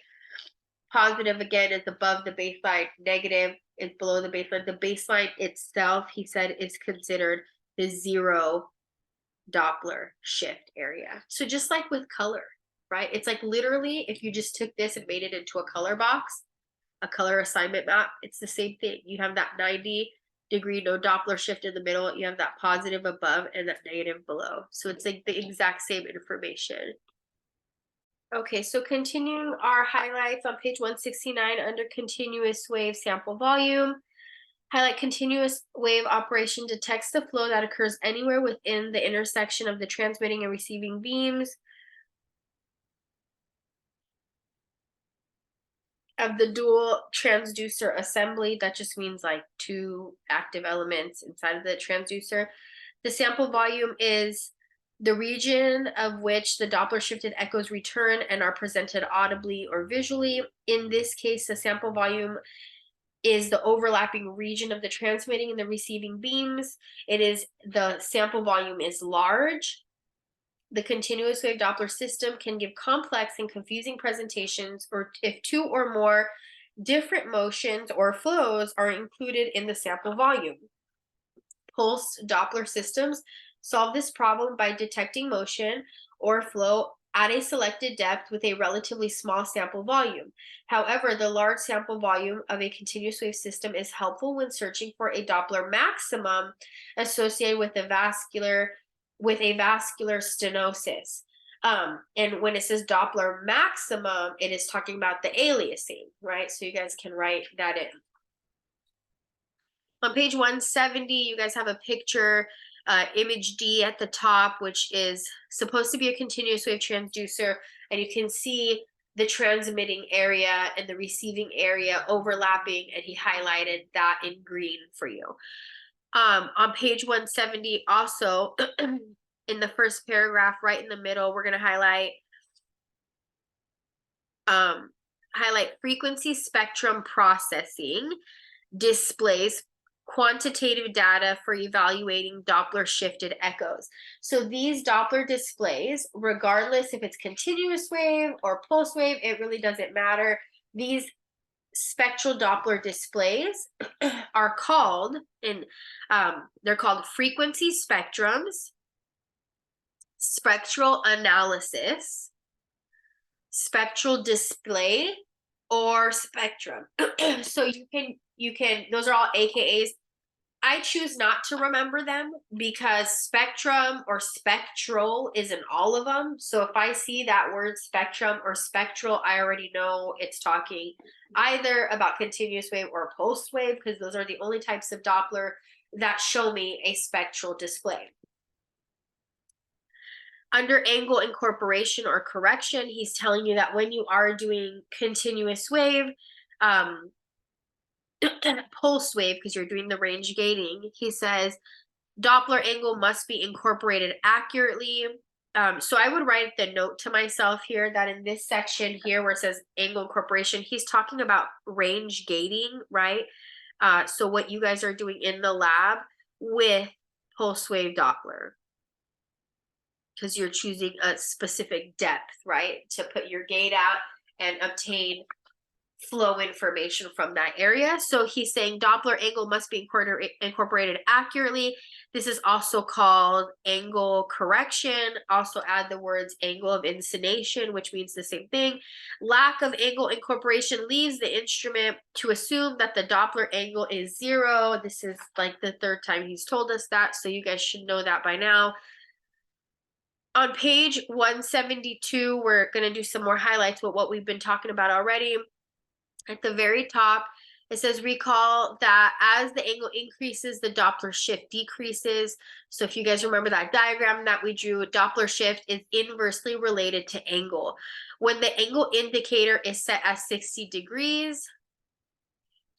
Positive again is above the baseline, negative is below the baseline. The baseline itself, he said, is considered the 0 Doppler shift area. So just like with color, right? It's like literally if you just took this and made it into a color box, a color assignment map, it's the same thing. You have that 90-degree no Doppler shift in the middle, you have that positive above and that negative below. So it's like the exact same information. Okay, so continuing our highlights on page 169 under continuous wave sample volume. Highlight continuous wave operation detects the flow that occurs anywhere within the intersection of the transmitting and receiving beams of the dual transducer assembly. That just means like 2 active elements inside of the transducer. The sample volume is the region of which the Doppler shifted echoes return and are presented audibly or visually. In this case, the sample volume is the overlapping region of the transmitting and the receiving beams. The sample volume is large. The continuous wave Doppler system can give complex and confusing presentations, or if 2 or more different motions or flows are included in the sample volume. Pulsed Doppler systems solve this problem by detecting motion or flow at a selected depth with a relatively small sample volume. However, the large sample volume of a continuous wave system is helpful when searching for a Doppler maximum associated with a vascular stenosis. And when it says Doppler maximum, it is talking about the aliasing, right? So you guys can write that in. On page 170, you guys have a picture, image D at the top, which is supposed to be a continuous wave transducer, and you can see the transmitting area and the receiving area overlapping, and he highlighted that in green for you. On page 170, also in the first paragraph, right in the middle, we're going to highlight frequency spectrum processing displays quantitative data for evaluating Doppler shifted echoes. So these Doppler displays, regardless if it's continuous wave or pulse wave, it really doesn't matter. These spectral Doppler displays are called, they're called frequency spectrums, spectral analysis, spectral display, or spectrum. So you can, those are all AKAs. I choose not to remember them because spectrum or spectral is in all of them. So if I see that word spectrum or spectral, I already know it's talking either about continuous wave or pulse wave, because those are the only types of Doppler that show me a spectral display. Under angle incorporation or correction, he's telling you that when you are doing continuous wave, pulse wave, because you're doing the range gating, he says Doppler angle must be incorporated accurately. So I would write the note to myself here that in this section here where it says angle incorporation, he's talking about range gating, right? So what you guys are doing in the lab with pulse wave Doppler, because you're choosing a specific depth, right, to put your gate out and obtain flow information from that area. So he's saying Doppler angle must be incorporated accurately. This is also called angle correction. Also add the words angle of inclination, which means the same thing. Lack of angle incorporation leaves the instrument to assume that the Doppler angle is 0. This is like the 3rd time he's told us that, so you guys should know that by now. On page 172, we're going to do some more highlights with what we've been talking about already. At the very top, it says recall that as the angle increases, the Doppler shift decreases. So if you guys remember that diagram that we drew, Doppler shift is inversely related to angle. When the angle indicator is set at 60 degrees,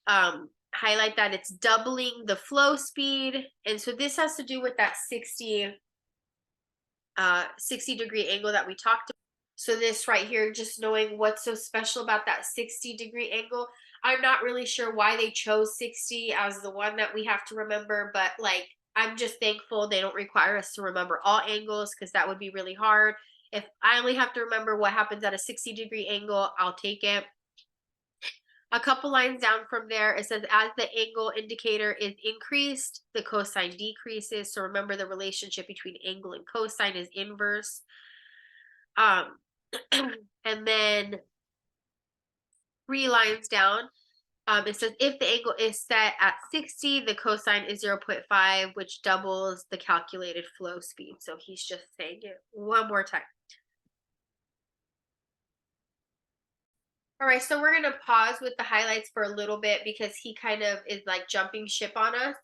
highlight that it's doubling the flow speed. And so this has to do with that 60-degree angle that we talked about. So this right here, just knowing what's so special about that 60-degree angle. I'm not really sure why they chose 60 as the one that we have to remember, but like, I'm just thankful they don't require us to remember all angles, because that would be really hard. If I only have to remember what happens at a 60-degree angle, I'll take it. A couple lines down from there, it says, as the angle indicator is increased, the cosine decreases. So remember, the relationship between angle and cosine is inverse. And then 3 lines down, it says, if the angle is set at 60, the cosine is 0.5, which doubles the calculated flow speed. So he's just saying it one more time. All right, so we're going to pause with the highlights for a little bit, because he kind of is like jumping ship on us.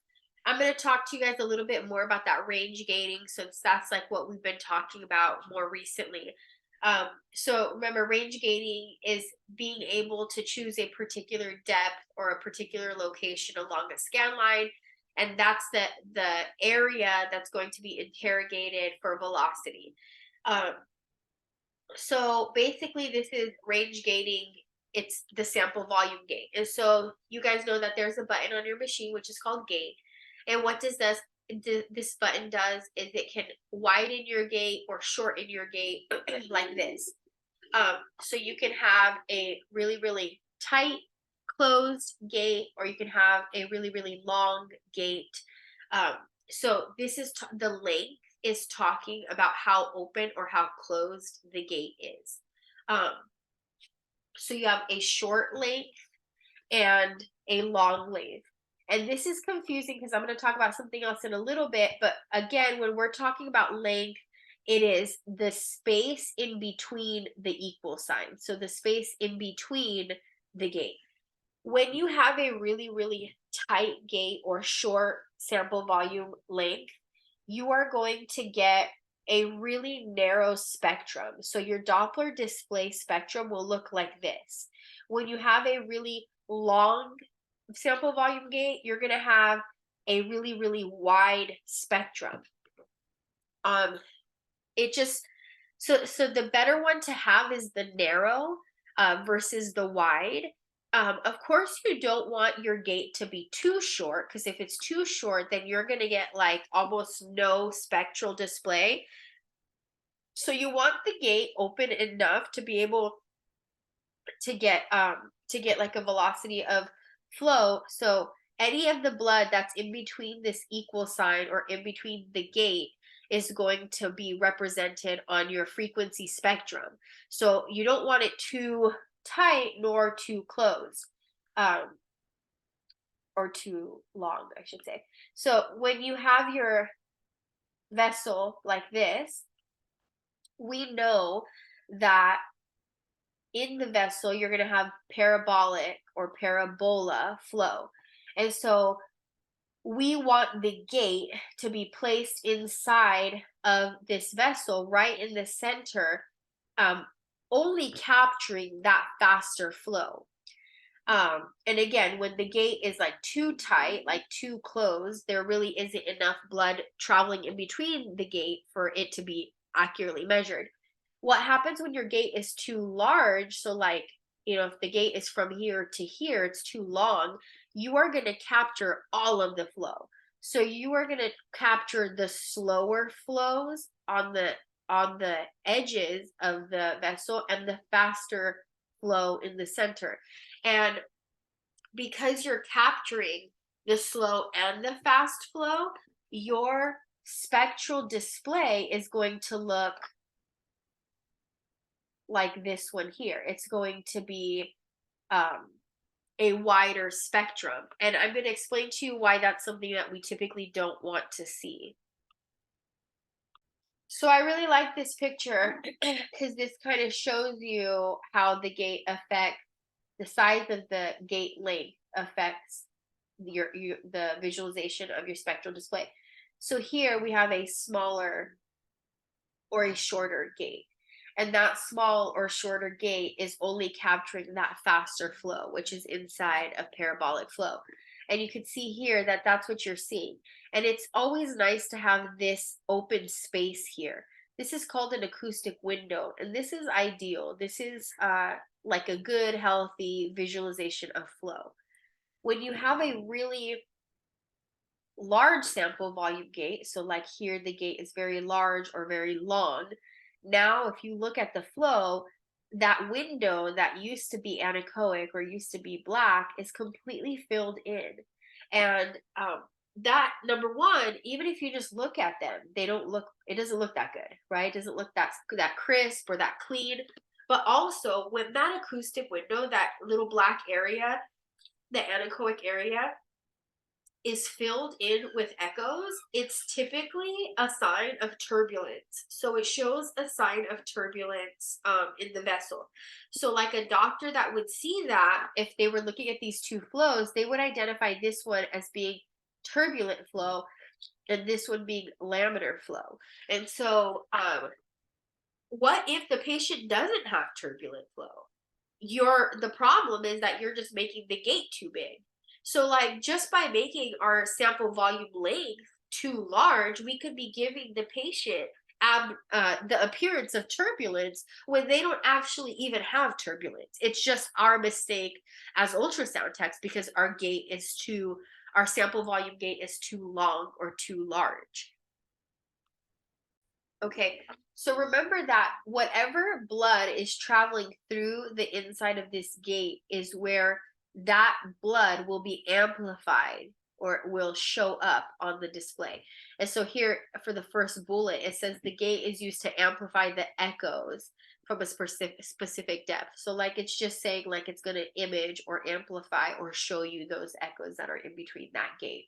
I'm going to talk to you guys a little bit more about that range gating, since that's like what we've been talking about more recently. So remember, range gating is being able to choose a particular depth or a particular location along a scan line, and that's the area that's going to be interrogated for velocity. So basically, this is range gating. It's the sample volume gate. And so you guys know that there's a button on your machine which is called gate. And what does this button does is it can widen your gate or shorten your gate like this. So you can have a really, really tight closed gate, or you can have a really, really long gate. So this is the length is talking about how open or how closed the gate is. So you have a short length and a long length. And this is confusing because I'm going to talk about something else in a little bit. But again, when we're talking about length, it is the space in between the equal sign. So the space in between the gate. When you have a really, really tight gate or short sample volume length, you are going to get a really narrow spectrum. So your Doppler display spectrum will look like this. When you have a really long sample volume gate, you're going to have a really, really wide spectrum. It just, so the better one to have is the narrow versus the wide. Of course, you don't want your gate to be too short, because if it's too short, then you're going to get like almost no spectral display. So you want the gate open enough to be able to get like a velocity of flow. So any of the blood that's in between this equal sign or in between the gate is going to be represented on your frequency spectrum. So you don't want it too tight nor too close, or too long, I should say. So when you have your vessel like this, we know that in the vessel you're going to have parabolic or parabola flow. And so we want the gate to be placed inside of this vessel, right in the center, only capturing that faster flow. And again, when the gate is like too tight, like too closed, there really isn't enough blood traveling in between the gate for it to be accurately measured. What happens when your gate is too large? So like, if the gate is from here to here, it's too long, you are going to capture all of the flow. So you are going to capture the slower flows on the edges of the vessel and the faster flow in the center. And because you're capturing the slow and the fast flow, your spectral display is going to look like this one here. It's going to be a wider spectrum. And I'm going to explain to you why that's something that we typically don't want to see. So I really like this picture because this kind of shows you how the gate affects, the size of the gate length affects the visualization of your spectral display. So here we have a smaller or a shorter gate. And that small or shorter gate is only capturing that faster flow, which is inside of parabolic flow. And you can see here that that's what you're seeing. And it's always nice to have this open space here. This is called an acoustic window, and this is ideal. This is like a good, healthy visualization of flow. When you have a really large sample volume gate, so like here the gate is very large or very long, now if you look at the flow, that window that used to be anechoic or used to be black is completely filled in. And that, number one, even if you just look at them, they don't look, it doesn't look that good, right? It doesn't look that crisp or that clean. But also when that acoustic window, that little black area, the anechoic area, is filled in with echoes, it's typically a sign of turbulence. So it shows a sign of turbulence in the vessel. So like a doctor that would see that, if they were looking at these two flows, they would identify this one as being turbulent flow and this one being laminar flow. And so what if the patient doesn't have turbulent flow? The problem is that you're just making the gate too big. So like just by making our sample volume length too large, we could be giving the patient the appearance of turbulence when they don't actually even have turbulence. It's just our mistake as ultrasound techs because our sample volume gate is too long or too large. Okay, so remember that whatever blood is traveling through the inside of this gate is where that blood will be amplified or it will show up on the display. And so here for the first bullet, it says the gate is used to amplify the echoes from a specific depth. So like it's just saying like it's going to image or amplify or show you those echoes that are in between that gate.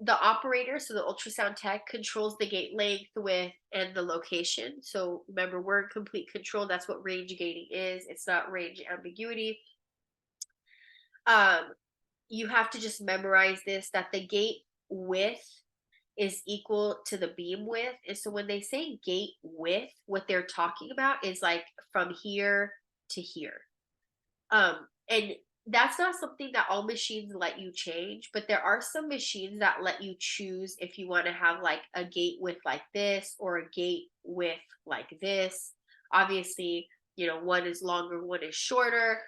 The operator, so the ultrasound tech, controls the gate length, width, and the location. So remember, we're in complete control. That's what range gating is. It's not range ambiguity. You have to just memorize this, that the gate width is equal to the beam width. And so when they say gate width, what they're talking about is like from here to here. And that's not something that all machines let you change, but there are some machines that let you choose if you want to have like a gate width like this or a gate width like this. Obviously, one is longer, one is shorter.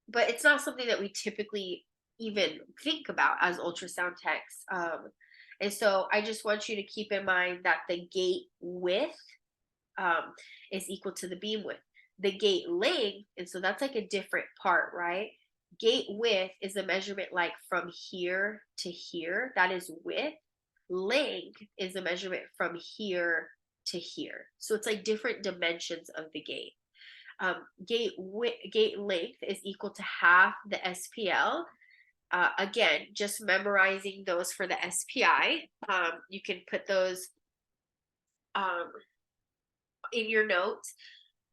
But it's not something that we typically even think about as ultrasound techs. And so I just want you to keep in mind that the gate width is equal to the beam width. The gate length, and so that's like a different part, right? Gate width is a measurement like from here to here. That is width. Length is a measurement from here to here. So it's like different dimensions of the gate. Gate length is equal to half the SPL. Again, just memorizing those for the SPI. You can put those in your notes.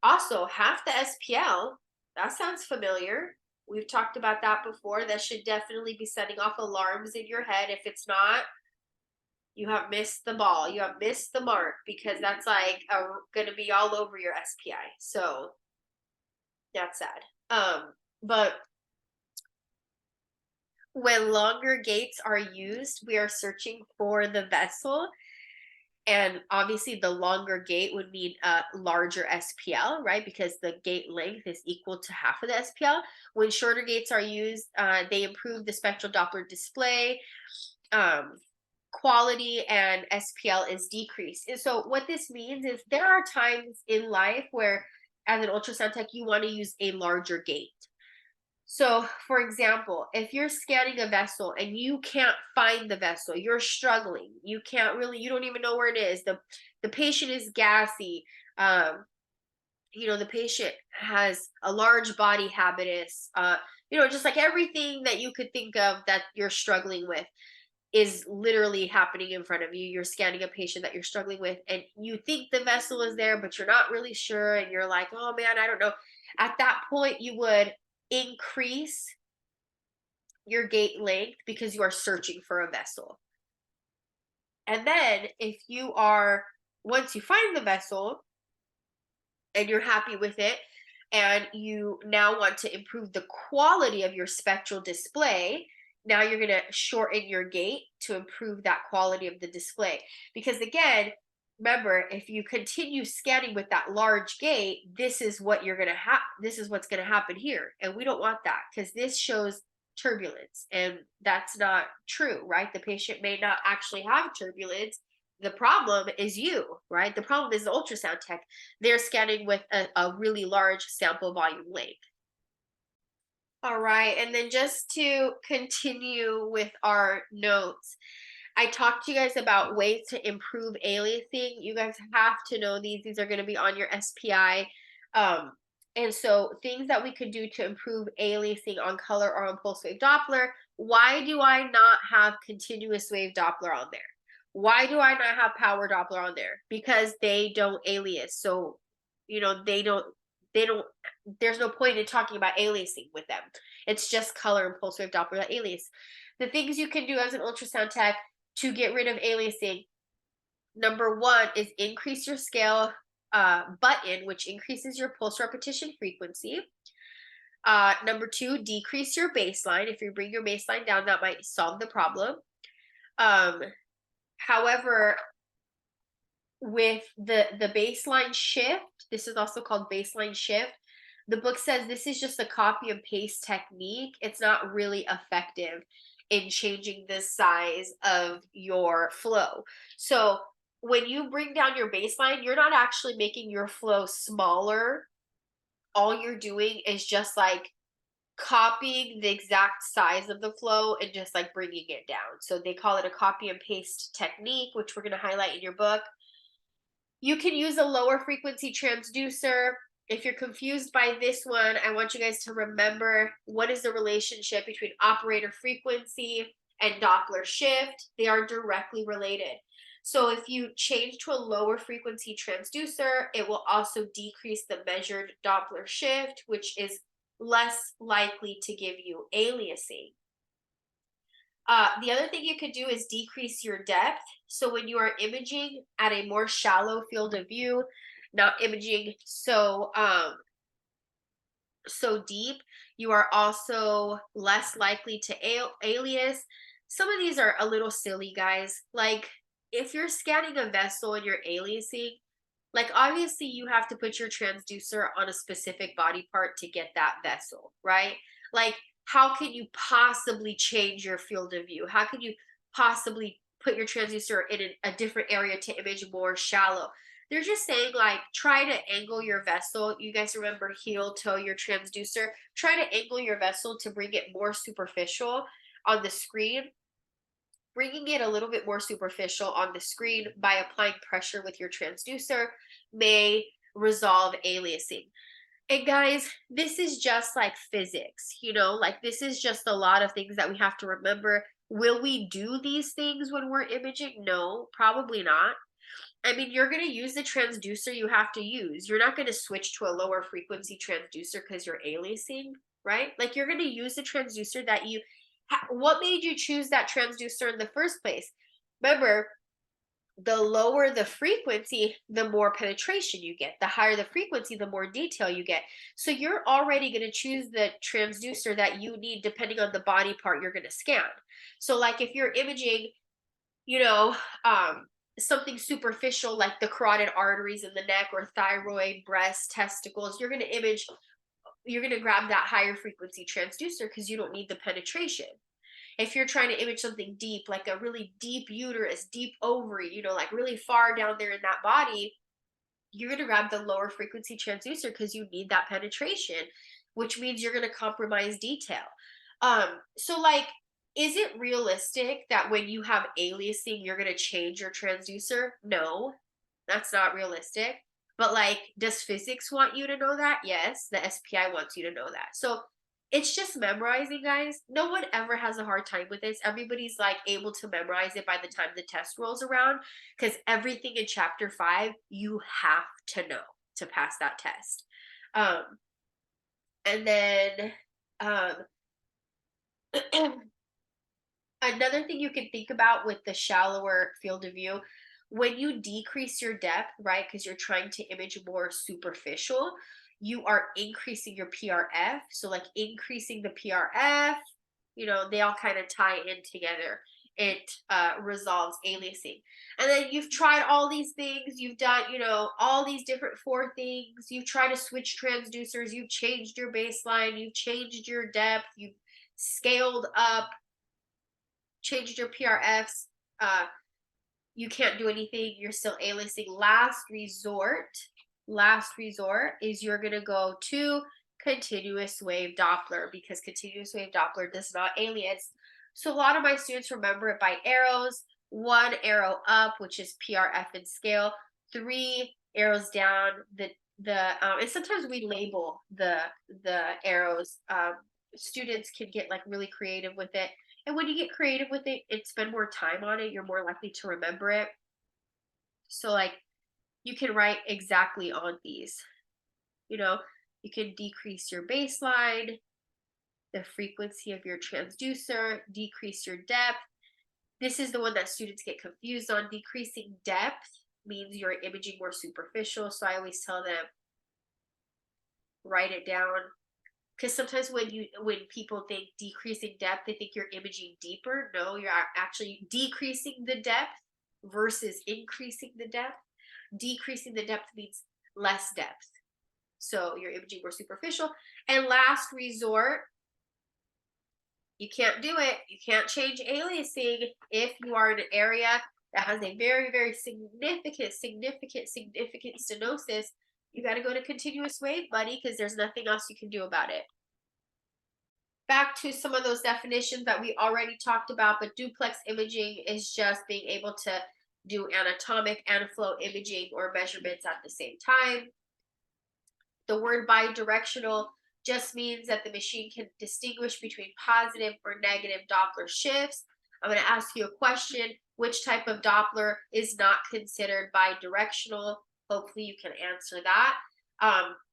Also, half the SPL, that sounds familiar. We've talked about that before. That should definitely be setting off alarms in your head. If it's not, you have missed the ball. You have missed the mark because that's like going to be all over your SPI. So that's sad. But when longer gates are used, we are searching for the vessel. And obviously the longer gate would mean a larger SPL, right? Because the gate length is equal to half of the SPL. When shorter gates are used, they improve the spectral Doppler display quality, and SPL is decreased. And so what this means is there are times in life where as an ultrasound tech, you want to use a larger gate. So, for example, if you're scanning a vessel and you can't find the vessel, you're struggling, you don't even know where it is. The patient is gassy. The patient has a large body habitus. Just like everything that you could think of that you're struggling with is literally happening in front of you. You're scanning a patient that you're struggling with, and you think the vessel is there, but you're not really sure. And you're like, oh man, I don't know. At that point, you would increase your gate length because you are searching for a vessel. And then if you are once you find the vessel and you're happy with it, and you now want to improve the quality of your spectral display, now you're going to shorten your gate to improve that quality of the display. Because again, remember, if you continue scanning with that large gate, this is what you're going to have. This is what's going to happen here. And we don't want that, because this shows turbulence, and that's not true, right? The patient may not actually have turbulence. The problem is you, right? The problem is the ultrasound tech. They're scanning with a really large sample volume length. All right, and then just to continue with our notes, I talked to you guys about ways to improve aliasing. You guys have to know these. These are going to be on your SPI. Um, and so things that we could do to improve aliasing on color or on pulse wave Doppler. Why do I not have continuous wave Doppler on there? Why do I not have power Doppler on there? Because they don't alias. So, they don't, there's no point in talking about aliasing with them. It's just color and pulse wave Doppler that alias. The things you can do as an ultrasound tech to get rid of aliasing, number one is increase your scale button, which increases your pulse repetition frequency. Number two, decrease your baseline. If you bring your baseline down, that might solve the problem. However, with the baseline shift, this is also called baseline shift. The book says this is just a copy and paste technique. It's not really effective in changing the size of your flow. So when you bring down your baseline, you're not actually making your flow smaller. All you're doing is just like copying the exact size of the flow and just like bringing it down. So they call it a copy and paste technique, which we're going to highlight in your book. You can use a lower frequency transducer. If you're confused by this one, I want you guys to remember, what is the relationship between operator frequency and Doppler shift? They are directly related. So if you change to a lower frequency transducer, it will also decrease the measured Doppler shift, which is less likely to give you aliasing. The other thing you could do is decrease your depth. So when you are imaging at a more shallow field of view, not imaging so deep, you are also less likely to alias. Some of these are a little silly, guys. Like if you're scanning a vessel and you're aliasing, like obviously you have to put your transducer on a specific body part to get that vessel, right? Like how can you possibly change your field of view? How can you possibly put your transducer in a different area to image more shallow? They're just saying like try to angle your vessel. You guys remember heel, toe, your transducer. Try to angle your vessel to bring it more superficial on the screen. Bringing it a little bit more superficial on the screen by applying pressure with your transducer may resolve aliasing. And guys, this is just like physics, like this is just a lot of things that we have to remember. Will we do these things when we're imaging? No, probably not. I mean, you're going to use the transducer you have to use. You're not going to switch to a lower frequency transducer because you're aliasing, right? Like you're going to use the transducer that you what made you choose that transducer in the first place? Remember, the lower the frequency, the more penetration you get. The higher the frequency, the more detail you get. So you're already going to choose the transducer that you need depending on the body part you're going to scan. So like if you're imaging, something superficial like the carotid arteries in the neck or thyroid, breast, testicles, you're going to grab that higher frequency transducer because you don't need the penetration. If you're trying to image something deep, like a really deep uterus, deep ovary, like really far down there in that body, you're going to grab the lower frequency transducer because you need that penetration, which means you're going to compromise detail. So like, is it realistic that when you have aliasing, you're going to change your transducer? No, that's not realistic. But like, does physics want you to know that? Yes, the SPI wants you to know that. So it's just memorizing, guys. No one ever has a hard time with this. Everybody's like able to memorize it by the time the test rolls around, because everything in chapter 5 you have to know to pass that test. And then another thing you can think about with the shallower field of view, when you decrease your depth, right, because you're trying to image more superficial, you are increasing your PRF. So, like increasing the PRF, they all kind of tie in together. It resolves aliasing. And then you've tried all these things. You've done, all these different four things. You've tried to switch transducers. You've changed your baseline. You've changed your depth. You've scaled up, changed your PRFs. You can't do anything. You're still aliasing. Last resort is you're going to go to continuous wave Doppler, because continuous wave Doppler does not alias. So a lot of my students remember it by arrows. 1 arrow up, which is PRF and scale. 3 arrows down. And sometimes we label the arrows. Students can get like really creative with it. And when you get creative with it and spend more time on it, you're more likely to remember it. So like you can write exactly on these. You can decrease your baseline, the frequency of your transducer, decrease your depth. This is the one that students get confused on. Decreasing depth means you're imaging more superficial. So I always tell them, write it down. Because sometimes when people think decreasing depth, they think you're imaging deeper. No, you're actually decreasing the depth versus increasing the depth. Decreasing the depth means less depth. So you're imaging more superficial. And last resort, you can't do it. You can't change aliasing if you are in an area that has a very, very significant stenosis. You got to go to continuous wave, buddy, because there's nothing else you can do about it. Back to some of those definitions that we already talked about, but duplex imaging is just being able to do anatomic and flow imaging or measurements at the same time. The word bidirectional just means that the machine can distinguish between positive or negative Doppler shifts. I'm going to ask you a question. Which type of Doppler is not considered bidirectional? Hopefully you can answer that.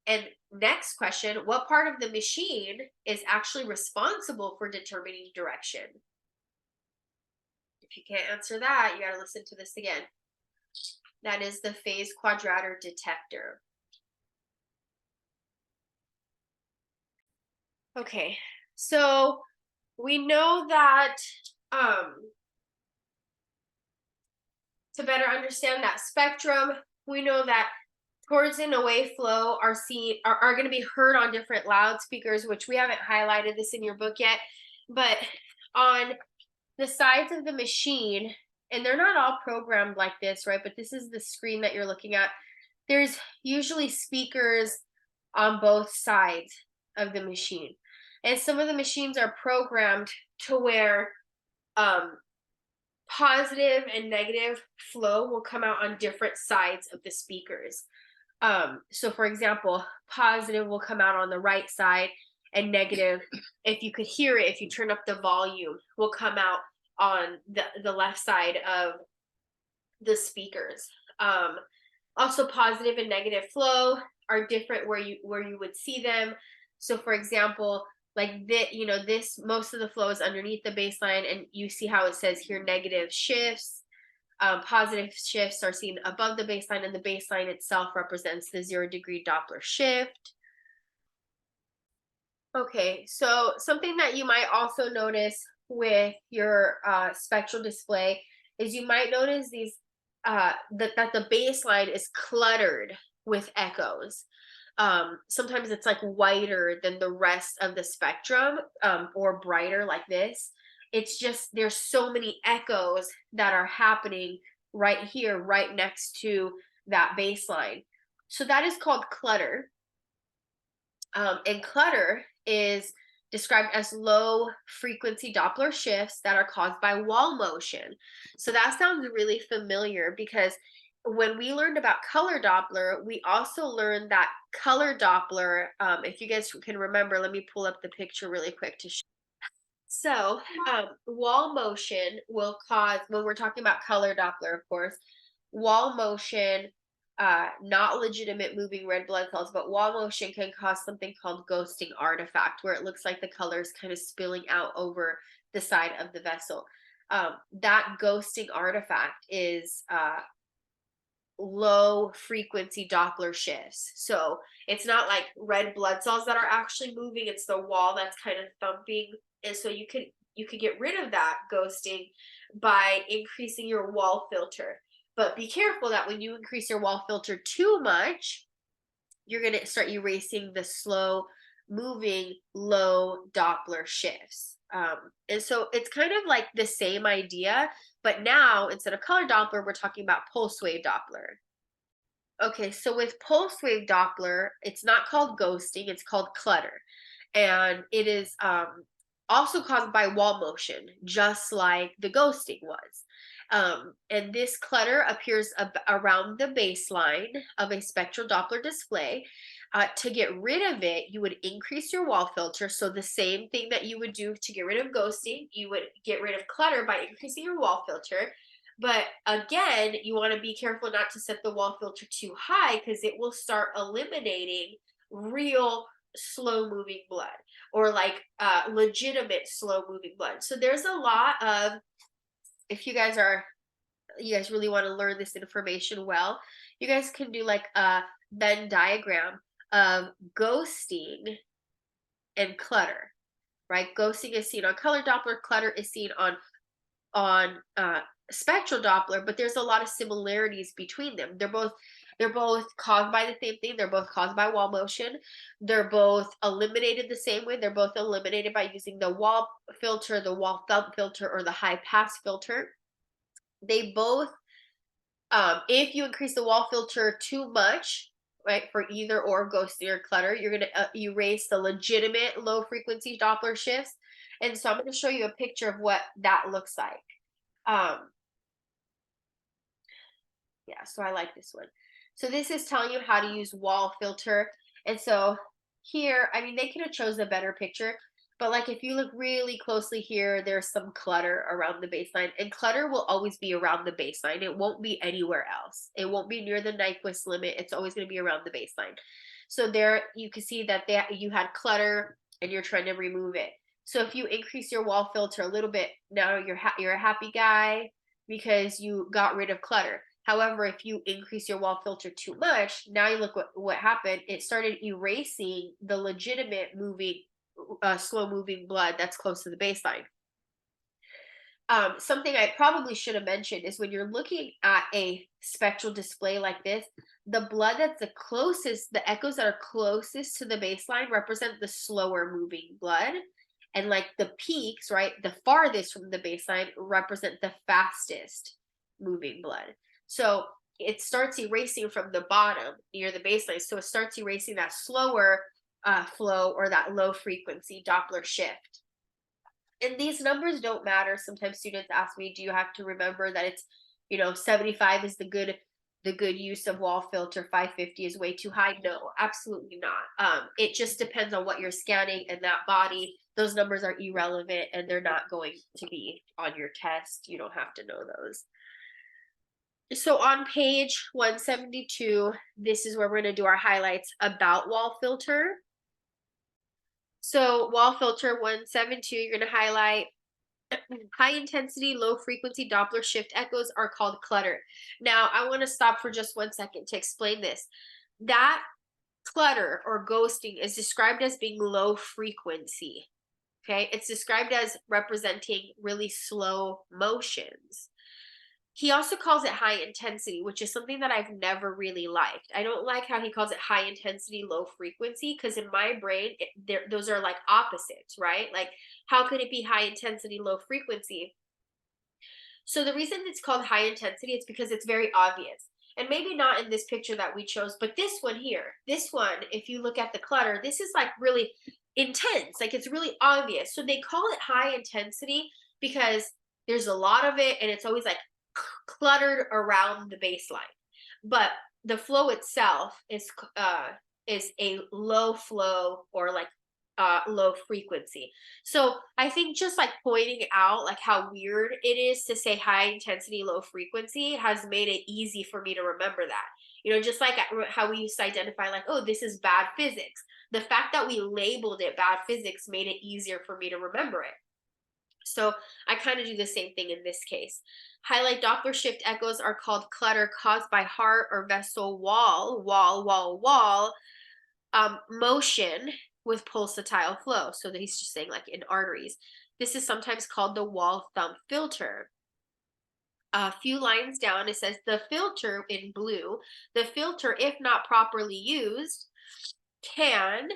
And next question, what part of the machine is actually responsible for determining direction? If you can't answer that, you got to listen to this again. That is the phase quadrature detector. Okay, so we know that to better understand that spectrum, we know that towards and away flow are going to be heard on different loudspeakers, which we haven't highlighted this in your book yet, but on the sides of the machine, and they're not all programmed like this, right? But this is the screen that you're looking at. There's usually speakers on both sides of the machine. And some of the machines are programmed to where positive and negative flow will come out on different sides of the speakers. So for example, positive will come out on the right side, and negative, if you could hear it, if you turn up the volume, will come out on the left side of the speakers. Also, positive and negative flow are different where you would see them. So for example, like this, most of the flow is underneath the baseline, and you see how it says here negative shifts. Positive shifts are seen above the baseline, and the baseline itself represents the 0-degree Doppler shift. Okay, so something that you might also notice with your spectral display is you might notice these that the baseline is cluttered with echoes. Sometimes it's like whiter than the rest of the spectrum, or brighter like this. It's just there's so many echoes that are happening right here, right next to that baseline. So that is called clutter. And clutter is described as low frequency Doppler shifts that are caused by wall motion. So that sounds really familiar, because when we learned about color Doppler, we also learned that color Doppler, if you guys can remember, let me pull up the picture really quick to show. So wall motion will cause, when we're talking about color Doppler, of course, wall motion, not legitimate moving red blood cells, but wall motion can cause something called ghosting artifact, where it looks like the colors kind of spilling out over the side of the vessel. That ghosting artifact is low frequency Doppler shifts. So it's not like red blood cells that are actually moving, it's the wall that's kind of thumping. And so you could get rid of that ghosting by increasing your wall filter. But be careful that when you increase your wall filter too much, you're going to start erasing the slow moving low Doppler shifts. And so it's kind of like the same idea, but now instead of color Doppler, we're talking about pulse wave Doppler. Okay, so with pulse wave Doppler, it's not called ghosting, it's called clutter. And it is also caused by wall motion, just like the ghosting was. And this clutter appears around the baseline of a spectral Doppler display. To get rid of it, you would increase your wall filter. So the same thing that you would do to get rid of ghosting, you would get rid of clutter by increasing your wall filter. But again, you want to be careful not to set the wall filter too high because it will start eliminating real slow moving blood or like legitimate slow moving blood. So there's a lot of, if you guys really want to learn this information well, you guys can do like a Venn diagram of ghosting and clutter, right? Ghosting is seen on color Doppler, clutter is seen on spectral Doppler, but there's a lot of similarities between them. They're both caused by the same thing. They're both caused by wall motion. They're both eliminated the same way. They're both eliminated by using the wall filter, the wall thump filter, or the high pass filter. They both, if you increase the wall filter too much, right, for either or ghosting or clutter, you're going to erase the legitimate low frequency Doppler shifts. And so I'm going to show you a picture of what that looks like. Um, yeah, so I like this one. So this is telling you how to use wall filter. And so here, I mean, they could have chosen a better picture, but like if you look really closely here, there's some clutter around the baseline, and clutter will always be around the baseline. It won't be anywhere else. It won't be near the Nyquist limit. It's always going to be around the baseline. So there you can see that you had clutter and you're trying to remove it. So if you increase your wall filter a little bit, now you're a happy guy because you got rid of clutter. However, if you increase your wall filter too much, now you look what happened. It started erasing the legitimate moving, slow moving blood that's close to the baseline. Something I probably should have mentioned is when you're looking at a spectral display like this, the blood that's the closest, the echoes that are closest to the baseline represent the slower moving blood. And like the peaks, right, the farthest from the baseline represent the fastest moving blood. So it starts erasing from the bottom near the baseline. So it starts erasing that slower flow or that low frequency Doppler shift. And these numbers don't matter. Sometimes students ask me, do you have to remember that it's, 75 is the good use of wall filter, 550 is way too high? No, absolutely not. It just depends on what you're scanning and that body. Those numbers are irrelevant and they're not going to be on your test. You don't have to know those. So on page 172, this is where we're going to do our highlights about wall filter. So wall filter 172, you're going to highlight high intensity, low frequency Doppler shift echoes are called clutter. Now, I want to stop for just 1 second to explain this. That clutter or ghosting is described as being low frequency. Okay, it's described as representing really slow motions. He also calls it high intensity, which is something that I've never really liked. I don't like how he calls it high intensity, low frequency, because in my brain, those are like opposites, right? Like, how could it be high intensity, low frequency? So the reason it's called high intensity is because it's very obvious. And maybe not in this picture that we chose, but this one here, this one, if you look at the clutter, this is like really intense. Like it's really obvious. So they call it high intensity because there's a lot of it and it's always like cluttered around the baseline. But the flow itself is a low flow or like low frequency. So I think just like pointing out like how weird it is to say high intensity, low frequency has made it easy for me to remember that. Just like how we used to identify like, oh, this is bad physics. The fact that we labeled it bad physics made it easier for me to remember it. So I kind of do the same thing in this case. Highlight Doppler shift echoes are called clutter caused by heart or vessel wall motion with pulsatile flow. So that he's just saying like in arteries. This is sometimes called the wall thumb filter. A few lines down, it says the filter in blue. The filter, if not properly used, can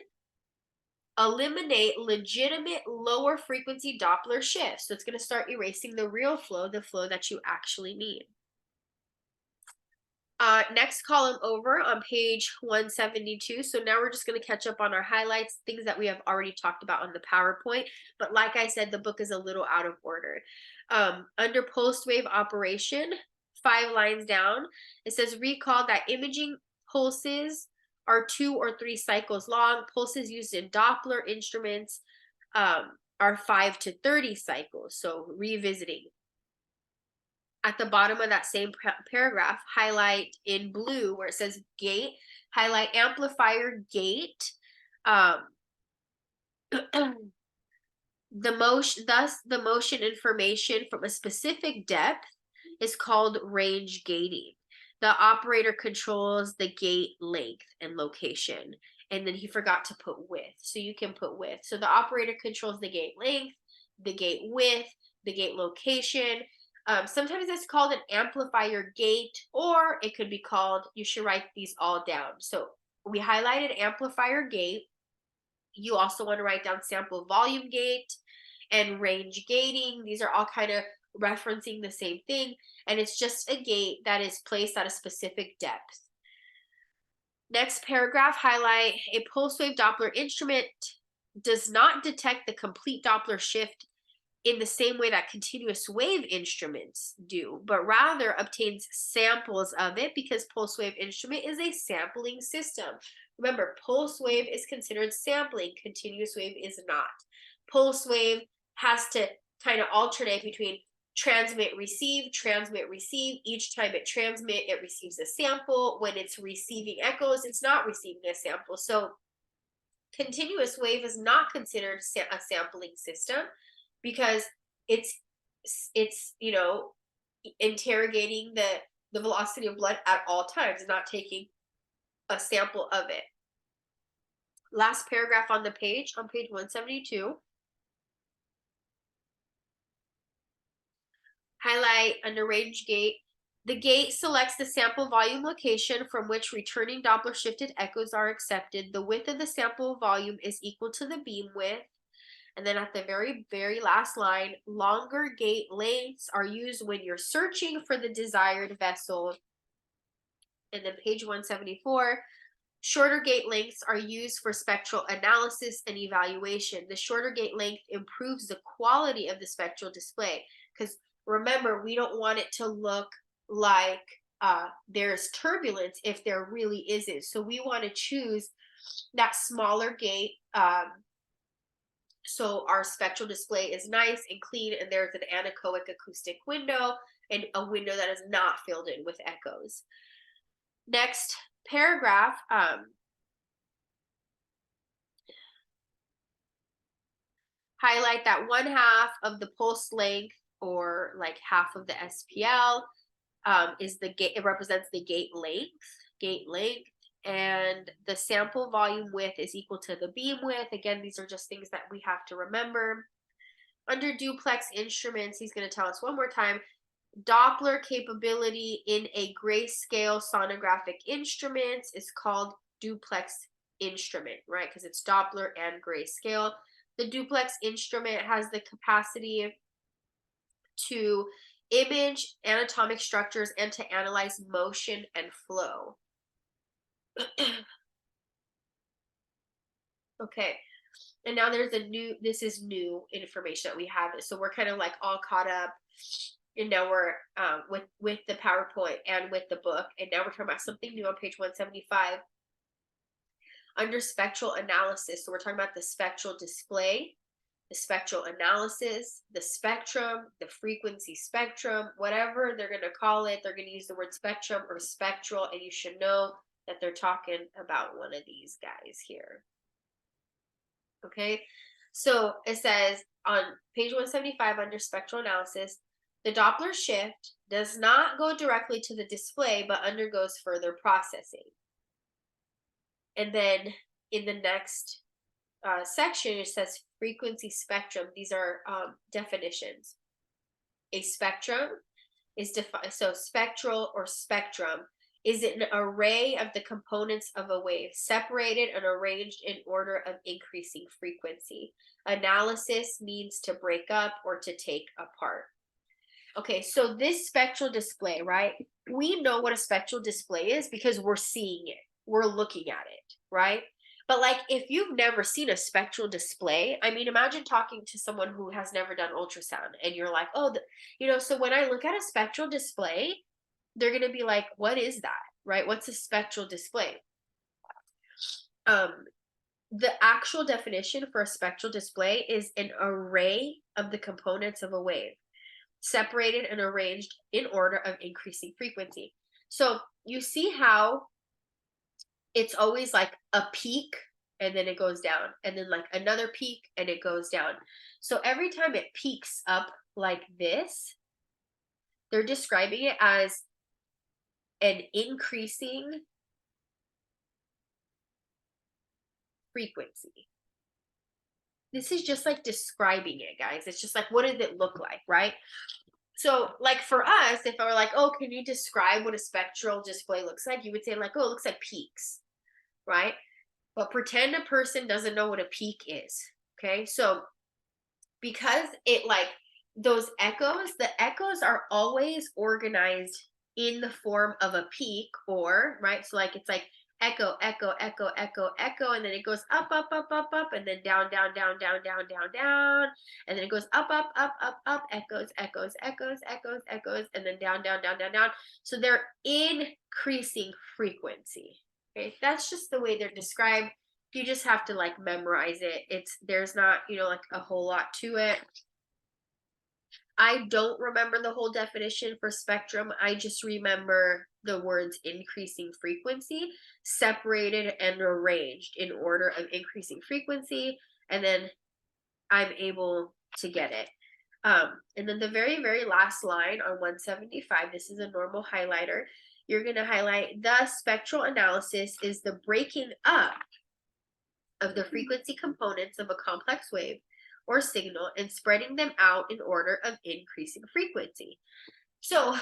eliminate legitimate lower frequency Doppler shifts. So it's going to start erasing the real flow, the flow that you actually need. Next column over on page 172. So now we're just going to catch up on our highlights, things that we have already talked about on the PowerPoint. But like I said, the book is a little out of order. Under post-wave operation, 5 lines down, it says recall that imaging pulses are 2 or 3 cycles long. Pulses used in Doppler instruments are 5 to 30 cycles. So revisiting. At the bottom of that same paragraph, highlight in blue where it says gate, highlight amplifier gate. Thus the motion information from a specific depth is called range gating. The operator controls the gate length and location. And then he forgot to put width. So you can put width. So the operator controls the gate length, the gate width, the gate location. Sometimes it's called an amplifier gate, or it could be called, you should write these all down. So we highlighted amplifier gate. You also want to write down sample volume gate and range gating. These are all kind of referencing the same thing. And it's just a gate that is placed at a specific depth. Next paragraph, highlight a pulse wave Doppler instrument does not detect the complete Doppler shift in the same way that continuous wave instruments do, but rather obtains samples of it because pulse wave instrument is a sampling system. Remember, pulse wave is considered sampling, continuous wave is not. Pulse wave has to kind of alternate between transmit, receive. Each time it transmit, it receives a sample. When it's receiving echoes, it's not receiving a sample. So continuous wave is not considered a sampling system because it's interrogating the velocity of blood at all times and not taking a sample of it. Last paragraph on the page, on page 172. Highlight under range gate. The gate selects the sample volume location from which returning Doppler shifted echoes are accepted. The width of the sample volume is equal to the beam width. And then at the very, very last line, longer gate lengths are used when you're searching for the desired vessel. And then page 174, shorter gate lengths are used for spectral analysis and evaluation. The shorter gate length improves the quality of the spectral display because remember, we don't want it to look like there's turbulence if there really isn't. So we want to choose that smaller gate so our spectral display is nice and clean and there's an anechoic acoustic window and a window that is not filled in with echoes. Next paragraph, highlight that 1/2 of the pulse length or like half of the SPL is the gate. It represents the gate length, and the sample volume width is equal to the beam width. Again, these are just things that we have to remember. Under duplex instruments, he's going to tell us one more time, Doppler capability in a grayscale sonographic instruments is called duplex instrument, right? Because it's Doppler and grayscale. The duplex instrument has the capacity to image anatomic structures and to analyze motion and flow. Okay, and now there's this is new information that we have. So we're kind of like all caught up, and now we're with the PowerPoint and with the book, and now we're talking about something new on page 175 under spectral analysis. So we're talking about the spectral display, the spectral analysis, the spectrum, the frequency spectrum, whatever they're going to call it. They're going to use the word spectrum or spectral, and you should know that they're talking about one of these guys here. Okay, So it says on page 175 under spectral analysis, the Doppler shift does not go directly to the display, but undergoes further processing. And then in the next section, it says frequency spectrum. These are definitions. A spectrum is defined, so spectral or spectrum is an array of the components of a wave, separated and arranged in order of increasing frequency. Analysis means to break up or to take apart. Okay, so this spectral display, right? We know what a spectral display is because we're seeing it, we're looking at it, right? But like if you've never seen a spectral display, I mean, imagine talking to someone who has never done ultrasound and you're like, oh, so when I look at a spectral display, they're going to be like, what is that? Right? What's a spectral display? The actual definition for a spectral display is an array of the components of a wave, separated and arranged in order of increasing frequency. So you see how it's always like a peak and then it goes down, and then like another peak and it goes down. So every time it peaks up like this, they're describing it as an increasing frequency. This is just like describing it, guys. It's just like, what does it look like, right? So, like for us, if I were like, oh, can you describe what a spectral display looks like? You would say, like, oh, it looks like peaks, right? But pretend a person doesn't know what a peak is. Okay. So, because it like those echoes, the echoes are always organized in the form of a peak, or right. So, like, it's like echo, echo, echo, echo, echo, and then it goes up, up, up, up, up, and then down, down, down, down, down, down, down, and then it goes up, up, up, up, up, echoes, echoes, echoes, echoes, echoes, and then down, down, down, down, down. So they're increasing frequency. Okay, that's just the way they're described. You just have to like memorize it. There's not, like a whole lot to it. I don't remember the whole definition for spectrum. I just remember the words increasing frequency, separated and arranged in order of increasing frequency, and then I'm able to get it. And then the very, very last line on 175, this is a normal highlighter. You're going to highlight the spectral analysis is the breaking up of the frequency components of a complex wave or signal and spreading them out in order of increasing frequency. So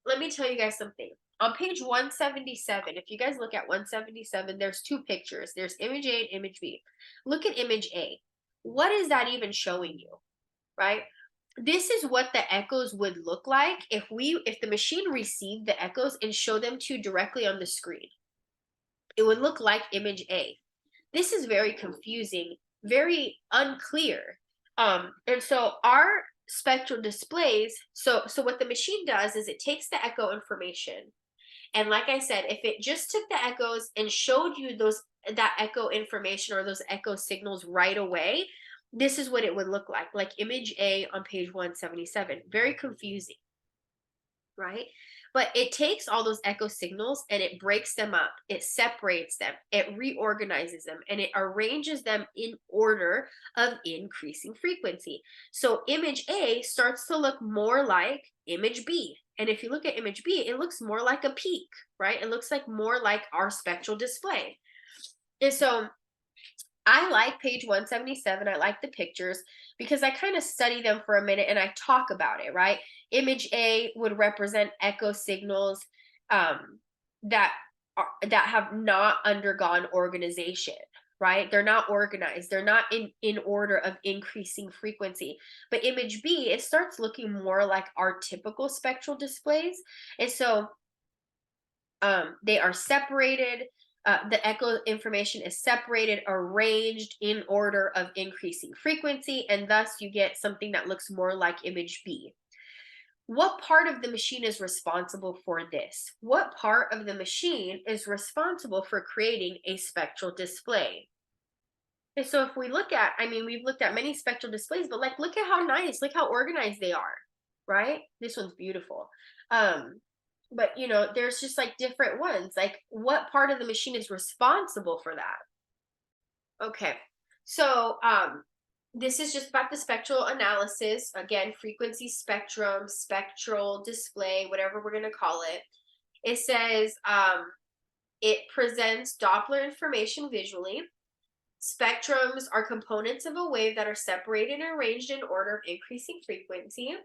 let me tell you guys something. On page 177, if you guys look at 177, there's two pictures. There's image A and image B. Look at image A. What is that even showing you, right? This is what the echoes would look like if the machine received the echoes and showed them to you directly on the screen. It would look like image A. This is very confusing, very unclear. And so our spectral displays, so what the machine does is it takes the echo information. And like I said, if it just took the echoes and showed you that echo information or those echo signals right away, this is what it would look like image A on page 177. Very confusing, right? But it takes all those echo signals and it breaks them up, it separates them, it reorganizes them, and it arranges them in order of increasing frequency. So image A starts to look more like image B. And if you look at image B, it looks more like a peak, right? It looks like more like our spectral display. And so I like page 177. I like the pictures because I kind of study them for a minute and I talk about it, right? Image A would represent echo signals that have not undergone organization, right? They're not organized. They're not in order of increasing frequency. But image B, it starts looking more like our typical spectral displays. And so they are separated. The echo information is separated, arranged in order of increasing frequency, and thus you get something that looks more like image B. What part of the machine is responsible for this? What part of the machine is responsible for creating a spectral display? And so if we look at, we've looked at many spectral displays, but like, look at how nice, look how organized they are, right? This one's beautiful. But there's just like different ones. Like, what part of the machine is responsible for that? Okay. So This is just about the spectral analysis. Again, frequency spectrum, spectral display, whatever we're going to call it. It says it presents Doppler information visually. Spectrums are components of a wave that are separated and arranged in order of increasing frequency.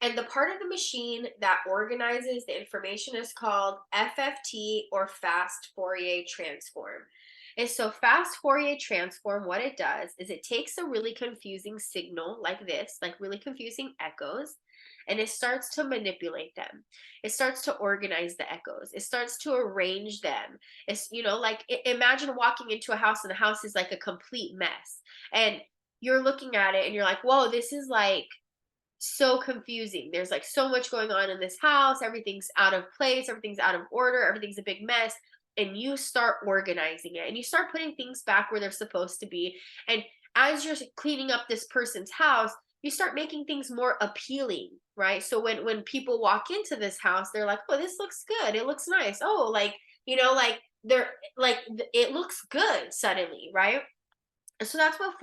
And the part of the machine that organizes the information is called FFT, or fast Fourier transform. And so fast Fourier transform, what it does is it takes a really confusing signal like this, like really confusing echoes, and it starts to manipulate them. It starts to organize the echoes. It starts to arrange them. It's, like imagine walking into a house and the house is like a complete mess. And you're looking at it and you're like, whoa, this is like so confusing. There's like so much going on in this house. Everything's out of place. Everything's out of order. Everything's a big mess. And you start organizing it and you start putting things back where they're supposed to be. And as you're cleaning up this person's house, you start making things more appealing, right? So when people walk into this house, they're like, oh, this looks good. It looks nice. Oh, like, like they're like, it looks good suddenly, right? So that's what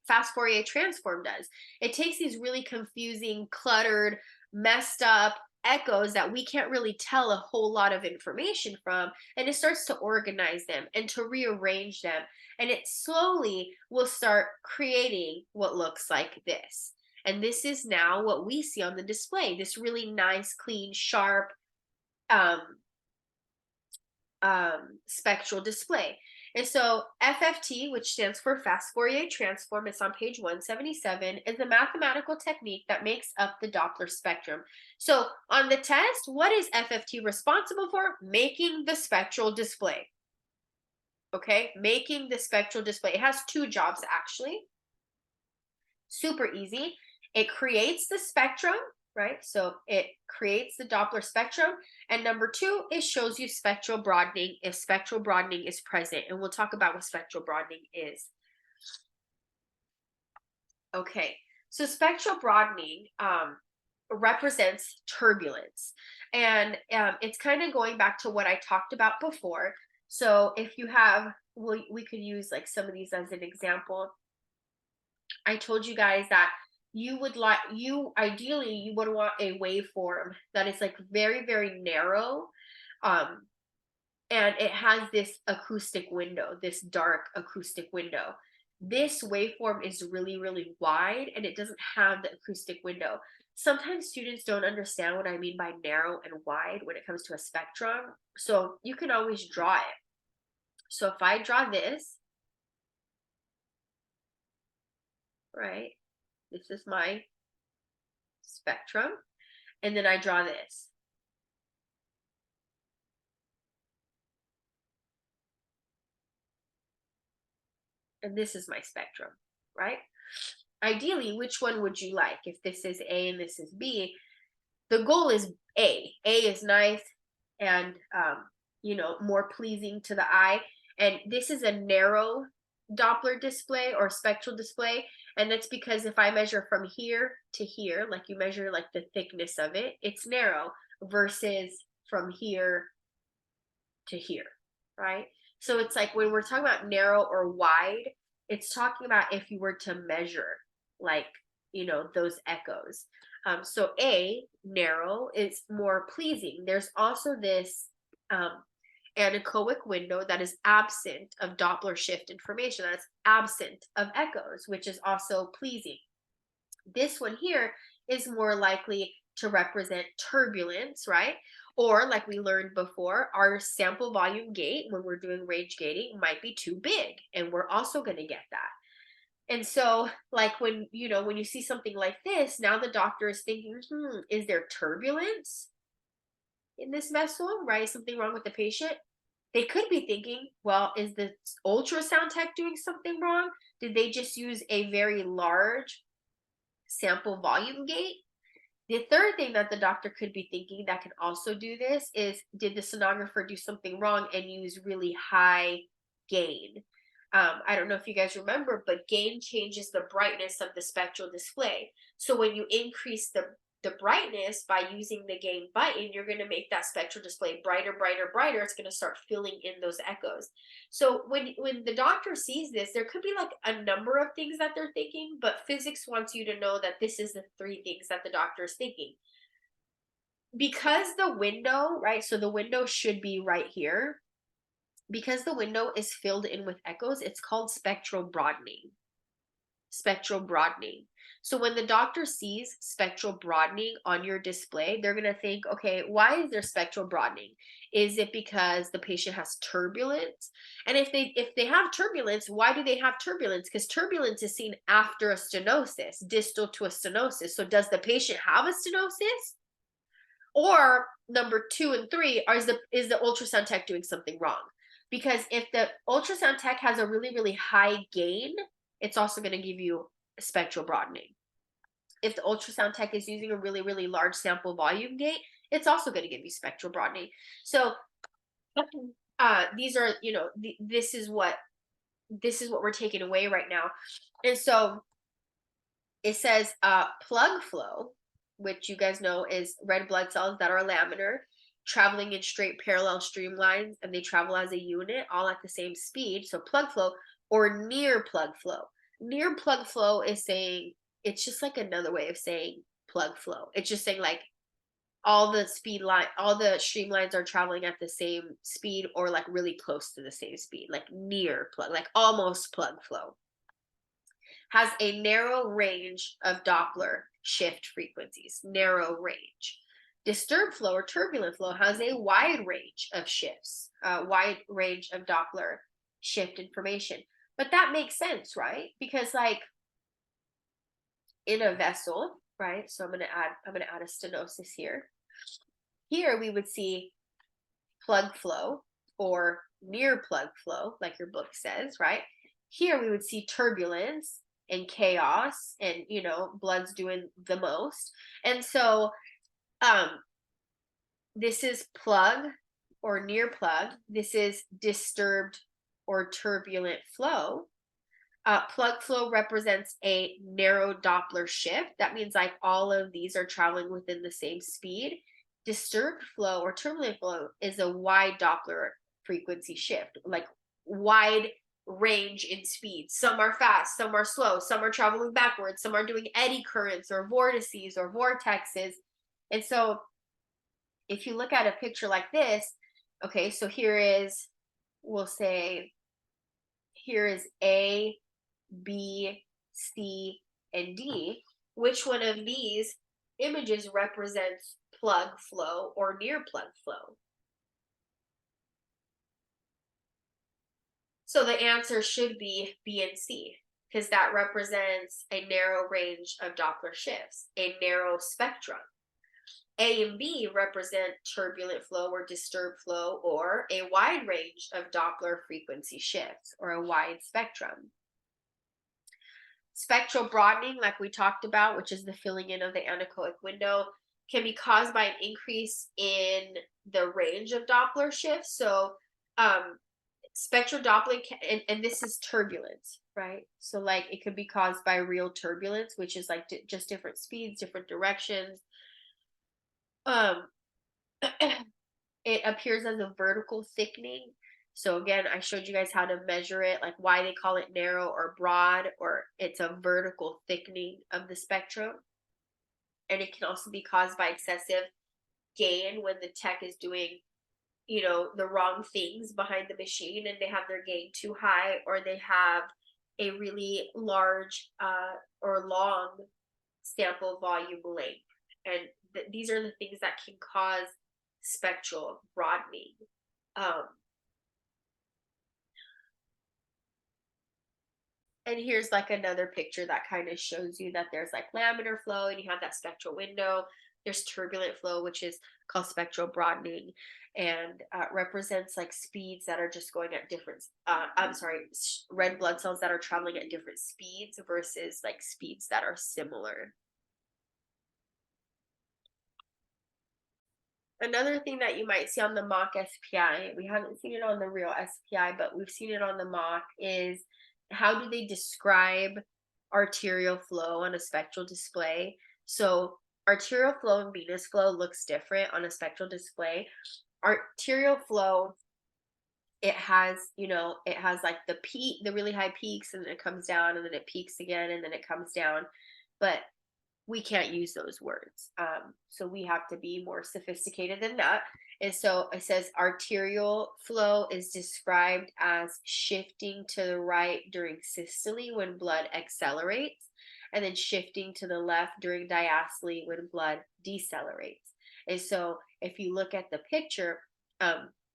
fast Fourier transform does. It takes these really confusing, cluttered, messed up echoes that we can't really tell a whole lot of information from, and it starts to organize them and to rearrange them. And it slowly will start creating what looks like this. And this is now what we see on the display, this really nice, clean, sharp, um, spectral display. And so FFT, which stands for fast Fourier transform, it's on page 177, is a mathematical technique that makes up the Doppler spectrum. So on the test, what is FFT responsible for? Making the spectral display. Okay, making the spectral display. It has two jobs actually. Super easy. It creates the spectrum, right? So it creates the Doppler spectrum. And number two, it shows you spectral broadening if spectral broadening is present. And we'll talk about what spectral broadening is. Okay, so spectral broadening represents turbulence. And it's kind of going back to what I talked about before. So if you have, we could use like some of these as an example. I told you guys that ideally you would want a waveform that is like very, very narrow. Um, and it has this acoustic window, this dark acoustic window. This waveform is really, really wide and it doesn't have the acoustic window. Sometimes students don't understand what I mean by narrow and wide when it comes to a spectrum. So you can always draw it. So if I draw this, right? This is my spectrum. And then I draw this. And this is my spectrum, right? Ideally, which one would you like? If this is A and this is B, the goal is A. A is nice and, more pleasing to the eye. And this is a narrow Doppler display or spectral display. And that's because if I measure from here to here, like you measure like the thickness of it, it's narrow versus from here to here, right? So it's like when we're talking about narrow or wide, it's talking about if you were to measure like, those echoes. So A, narrow, is more pleasing. There's also this anechoic window that is absent of Doppler shift information, that's absent of echoes, which is also pleasing. This one here is more likely to represent turbulence, right? Or like we learned before, our sample volume gate when we're doing range gating might be too big, and we're also going to get that. And so like when you see something like this, now the doctor is thinking, is there turbulence in this vessel, right? Something wrong with the patient? They could be thinking, well, is the ultrasound tech doing something wrong? Did they just use a very large sample volume gate? The third thing that the doctor could be thinking that can also do this is, did the sonographer do something wrong and use really high gain? I don't know if you guys remember, but gain changes the brightness of the spectral display. So when you increase the the brightness by using the gain button, you're going to make that spectral display brighter, brighter, brighter. It's going to start filling in those echoes. So when the doctor sees this, there could be like a number of things that they're thinking, but physics wants you to know that this is the three things that the doctor is thinking. Because the window, right? So the window should be right here. Because the window is filled in with echoes, it's called spectral broadening. Spectral broadening. So when the doctor sees spectral broadening on your display, they're going to think, okay, why is there spectral broadening? Is it because the patient has turbulence? And if they have turbulence, why do they have turbulence? Because turbulence is seen after a stenosis, distal to a stenosis. So does the patient have a stenosis? Or number 2 and 3 is the ultrasound tech doing something wrong? Because if the ultrasound tech has a really, really high gain, it's also going to give you spectral broadening. If the ultrasound tech is using a really, really large sample volume gate, it's also going to give you spectral broadening. So these are, this is what we're taking away right now. And so it says plug flow, which you guys know is red blood cells that are laminar, traveling in straight parallel streamlines, and they travel as a unit all at the same speed. So plug flow, or near plug flow. Near plug flow is saying, it's just like another way of saying plug flow. It's just saying like all the streamlines are traveling at the same speed, or like really close to the same speed, like near plug, like almost plug flow. Has a narrow range of Doppler shift frequencies, narrow range. Disturbed flow or turbulent flow has a wide range of shifts, wide range of Doppler shift information. But that makes sense, right? Because like in a vessel, right? So I'm gonna add a stenosis here. Here we would see plug flow or near plug flow, like your book says, right? Here we would see turbulence and chaos, and blood's doing the most. And so this is plug or near plug. This is disturbed or turbulent flow. Plug flow represents a narrow Doppler shift. That means like all of these are traveling within the same speed. Disturbed flow or turbulent flow is a wide Doppler frequency shift, like wide range in speed. Some are fast, some are slow, some are traveling backwards, some are doing eddy currents or vortices or vortexes. And so if you look at a picture like this, okay, so we'll say here is A, B, C, and D. Which one of these images represents plug flow or near plug flow? So the answer should be B and C, because that represents a narrow range of Doppler shifts, a narrow spectrum. A and B represent turbulent flow or disturbed flow, or a wide range of Doppler frequency shifts, or a wide spectrum. Spectral broadening, like we talked about, which is the filling in of the anechoic window, can be caused by an increase in the range of Doppler shifts. So spectral Doppler, and this is turbulence, right? So like it could be caused by real turbulence, which is like just different speeds, different directions. It appears as a vertical thickening. So again, I showed you guys how to measure it, like why they call it narrow or broad, or it's a vertical thickening of the spectrum. And it can also be caused by excessive gain when the tech is doing, the wrong things behind the machine, and they have their gain too high, or they have a really large or long sample volume length. And these are the things that can cause spectral broadening. And here's like another picture that kind of shows you that there's like laminar flow and you have that spectral window. There's turbulent flow, which is called spectral broadening, and represents like speeds that are just going at different, red blood cells that are traveling at different speeds versus like speeds that are similar. Another thing that you might see on the mock SPI, we haven't seen it on the real SPI, but we've seen it on the mock, is how do they describe arterial flow on a spectral display? So arterial flow and venous flow looks different on a spectral display. Arterial flow, it has, it has like the peak, the really high peaks, and then it comes down, and then it peaks again, and then it comes down. But we can't use those words. So we have to be more sophisticated than that. And so it says arterial flow is described as shifting to the right during systole when blood accelerates, and then shifting to the left during diastole when blood decelerates. And so if you look at the picture,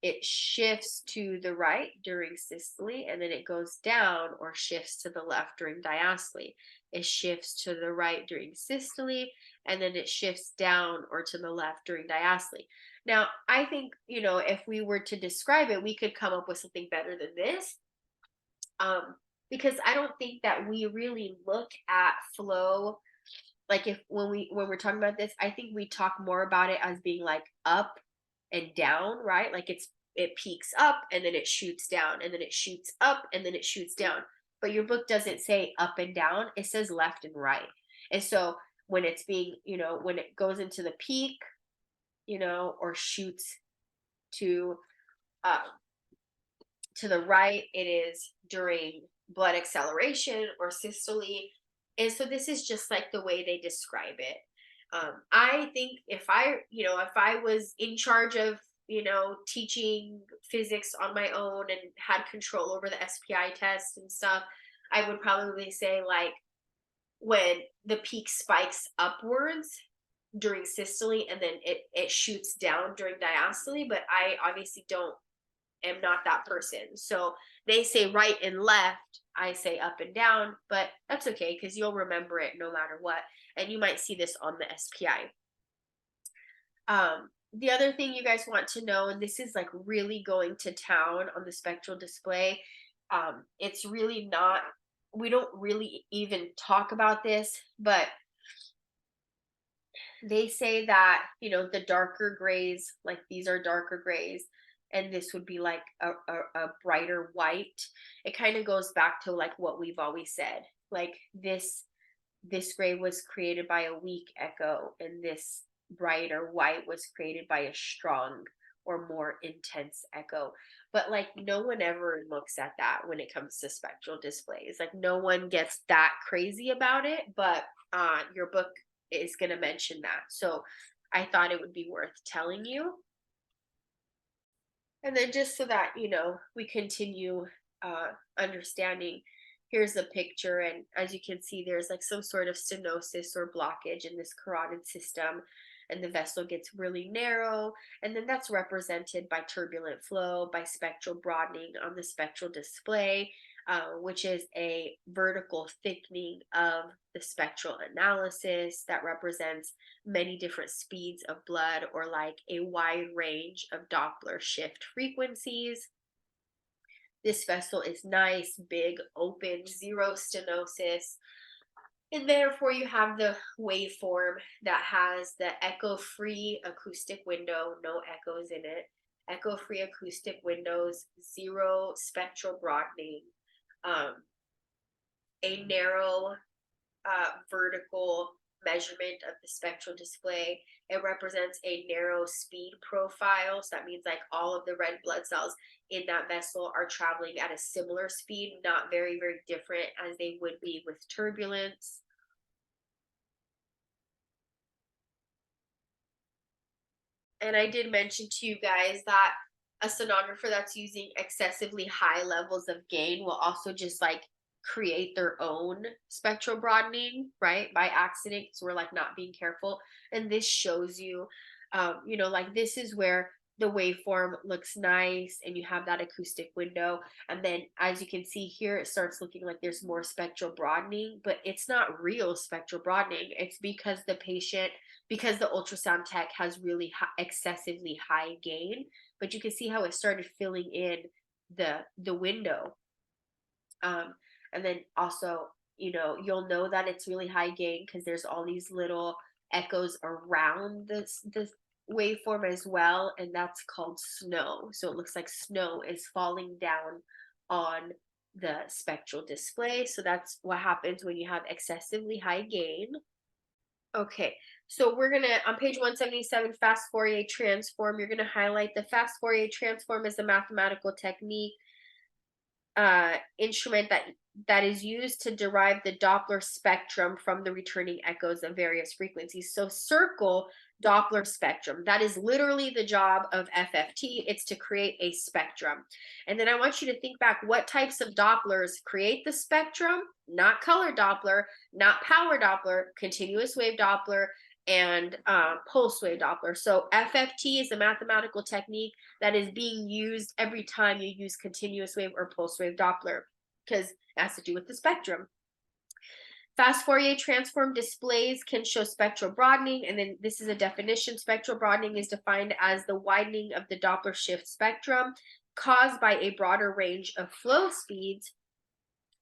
it shifts to the right during systole, and then it goes down or shifts to the left during diastole. It shifts to the right during systole, and then it shifts down or to the left during diastole. Now, I think, if we were to describe it, we could come up with something better than this. Because I don't think that we really look at flow like if when we're talking about this, I think we talk more about it as being like up and down, right? Like it peaks up and then it shoots down and then it shoots up and then it shoots down. But your book doesn't say up and down, it says left and right. And so when it's being, when it goes into the peak, or shoots to uh, to the right, it is during blood acceleration or systole. And so this is just like the way they describe it. I think if I was in charge of, teaching physics on my own and had control over the SPI test and stuff, I would probably say like when the peak spikes upwards during systole and then it shoots down during diastole. But I obviously don't am not that person. So they say right and left, I say up and down, but that's okay because you'll remember it no matter what. And you might see this on the SPI. The other thing you guys want to know, and this is like really going to town on the spectral display, it's really not, we don't really even talk about this, but they say that, the darker grays, like these are darker grays, and this would be like a brighter white. It kind of goes back to like what we've always said. Like this gray was created by a weak echo, and this brighter white was created by a strong or more intense echo. But like no one ever looks at that when it comes to spectral displays. Like no one gets that crazy about it, but your book is going to mention that. So I thought it would be worth telling you. And then just so that, we continue understanding, here's a picture. And as you can see, there's like some sort of stenosis or blockage in this carotid system. And the vessel gets really narrow. And then that's represented by turbulent flow, by spectral broadening on the spectral display, which is a vertical thickening of the spectral analysis that represents many different speeds of blood or like a wide range of Doppler shift frequencies. This vessel is nice, big, open, zero stenosis. And therefore, you have the waveform that has the echo-free acoustic window, no echoes in it, echo-free acoustic windows, zero spectral broadening, a narrow vertical measurement of the spectral display. It represents a narrow speed profile. So that means like all of the red blood cells in that vessel are traveling at a similar speed, not very, very different as they would be with turbulence. And I did mention to you guys that a sonographer that's using excessively high levels of gain will also just like create their own spectral broadening, right? By accident, because we're like not being careful. And this shows you, like this is where the waveform looks nice and you have that acoustic window. And then as you can see here, it starts looking like there's more spectral broadening, but it's not real spectral broadening. It's because because the ultrasound tech has really excessively high gain, but you can see how it started filling in the window. And then also, you'll know that it's really high gain because there's all these little echoes around this waveform as well, and that's called snow. So it looks like snow is falling down on the spectral display. So that's what happens when you have excessively high gain. Okay, So we're gonna, on page 177, fast Fourier transform, you're gonna highlight the fast Fourier transform is a mathematical technique instrument that is used to derive the Doppler spectrum from the returning echoes of various frequencies. So circle Doppler spectrum. That is literally the job of FFT. It's to create a spectrum. And then I want you to think back, what types of Dopplers create the spectrum? Not color Doppler, not power Doppler, continuous wave Doppler, and pulse wave Doppler. So FFT is a mathematical technique that is being used every time you use continuous wave or pulse wave Doppler, because it has to do with the spectrum. Fast Fourier transform displays can show spectral broadening, and then this is a definition. Spectral broadening is defined as the widening of the Doppler shift spectrum caused by a broader range of flow speeds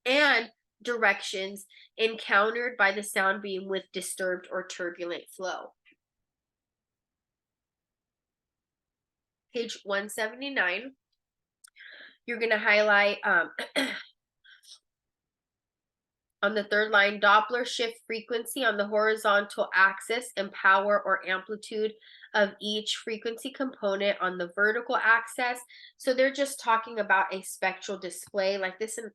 and directions encountered by the sound beam with disturbed or turbulent flow. Page 179, you're going to highlight on the third line, Doppler shift frequency on the horizontal axis and power or amplitude of each frequency component on the vertical axis. So they're just talking about a spectral display like this, and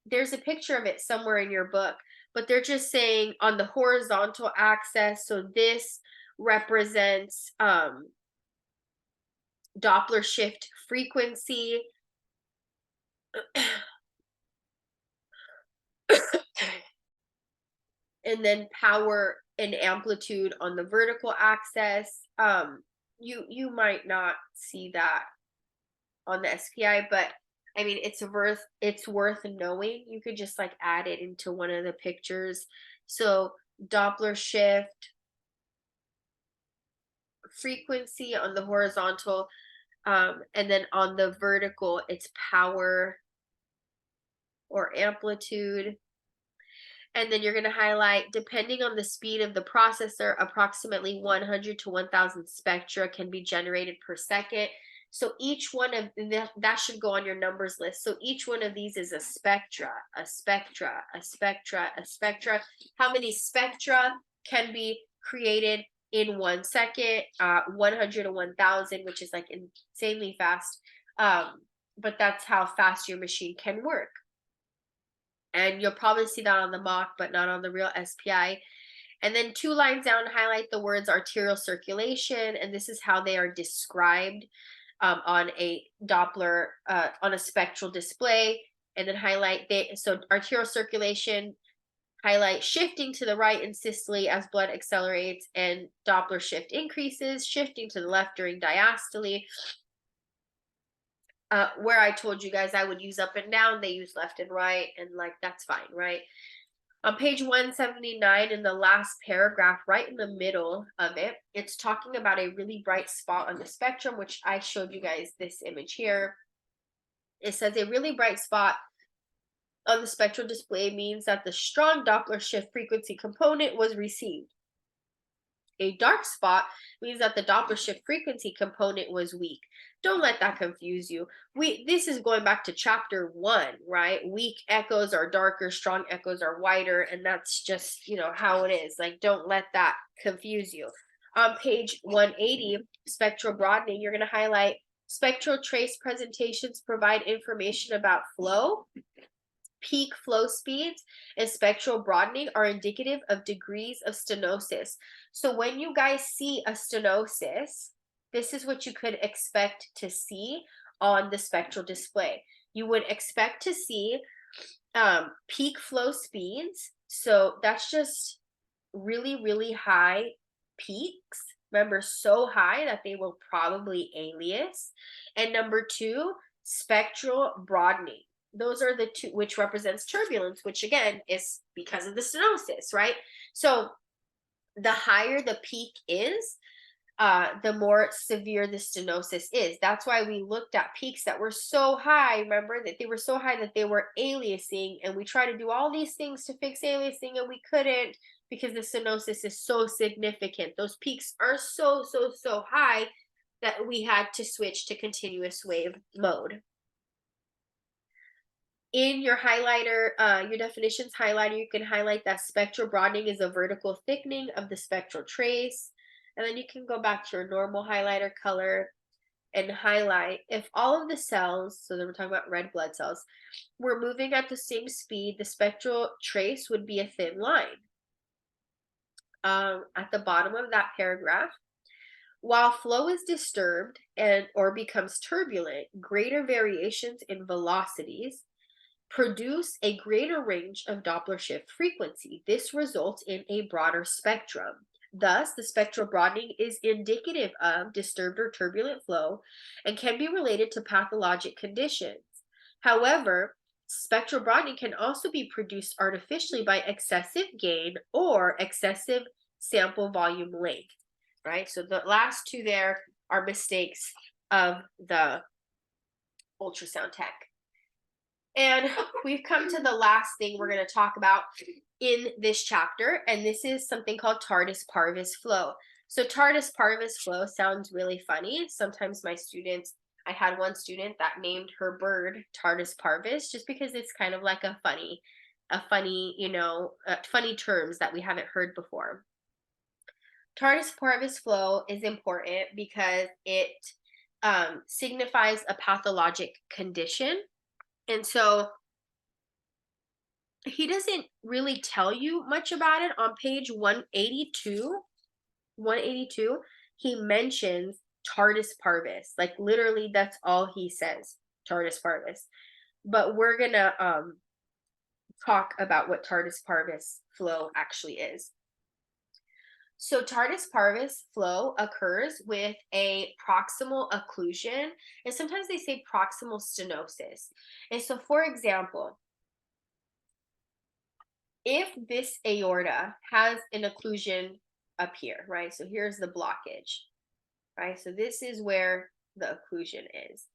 there's a picture of it somewhere in your book, but they're just saying on the horizontal axis, so this represents Doppler shift frequency. And then power and amplitude on the vertical axis. You might not see that on the SPI, but I mean it's worth knowing. You could just like add it into one of the pictures. So Doppler shift frequency on the horizontal, and then on the vertical it's power or amplitude. And then you're going to highlight, depending on the speed of the processor, approximately 100 to 1000 spectra can be generated per second. So each one of that should go on your numbers list. So each one of these is a spectra, a spectra, a spectra, a spectra. How many spectra can be created in 1 second? 100 to 1000, which is like insanely fast. But that's how fast your machine can work. And you'll probably see that on the mock, but not on the real SPI. And then 2 lines down, highlight the words arterial circulation, and this is how they are described on a Doppler, on a spectral display. And then highlight, so arterial circulation, highlight shifting to the right in systole as blood accelerates, and Doppler shift increases, shifting to the left during diastole. Where I told you guys I would use up and down, they use left and right, and like that's fine, right? On page 179, in the last paragraph, right in the middle of it, it's talking about a really bright spot on the spectrum, which I showed you guys this image here. It says a really bright spot on the spectral display means that the strong Doppler shift frequency component was received. A dark spot means that the Doppler shift frequency component was weak. Don't let that confuse you. This is going back to chapter 1, right? Weak echoes are darker, strong echoes are whiter, and that's just, how it is. Like, don't let that confuse you. On page 180, spectral broadening, you're going to highlight spectral trace presentations provide information about flow. Peak flow speeds and spectral broadening are indicative of degrees of stenosis. So when you guys see a stenosis, this is what you could expect to see on the spectral display. You would expect to see peak flow speeds. So that's just really, really high peaks. Remember, so high that they will probably alias. And number 2, spectral broadening. Those are the 2, which represents turbulence, which again is because of the stenosis, right? So the higher the peak is, the more severe the stenosis is. That's why we looked at peaks that were so high. Remember that they were so high that they were aliasing, and we tried to do all these things to fix aliasing, and we couldn't because the stenosis is so significant. Those peaks are so high that we had to switch to continuous wave mode. In your highlighter, your definitions highlighter, you can highlight that spectral broadening is a vertical thickening of the spectral trace. And then you can go back to your normal highlighter color and highlight if all of the cells, so then we're talking about red blood cells, were moving at the same speed, the spectral trace would be a thin line. At the bottom of that paragraph, while flow is disturbed and or becomes turbulent, greater variations in velocities produce a greater range of Doppler shift frequency. This results in a broader spectrum. Thus, the spectral broadening is indicative of disturbed or turbulent flow and can be related to pathologic conditions. However, spectral broadening can also be produced artificially by excessive gain or excessive sample volume length, right? So the last two there are mistakes of the ultrasound tech. And we've come to the last thing we're going to talk about in this chapter, and this is something called tardus parvis flow. So tardus parvis flow sounds really funny. Sometimes I had one student that named her bird tardus parvis just because it's kind of like funny terms that we haven't heard before. Tardus parvis flow is important because it signifies a pathologic condition. And so he doesn't really tell you much about it. On page 182, he mentions tardus parvis. Like literally that's all he says, tardus parvis. But we're going to talk about what tardus parvis flow actually is. So tardus parvis flow occurs with a proximal occlusion, and sometimes they say proximal stenosis. And so, for example, if this aorta has an occlusion up here, right? So here's the blockage, right? So this is where the occlusion is.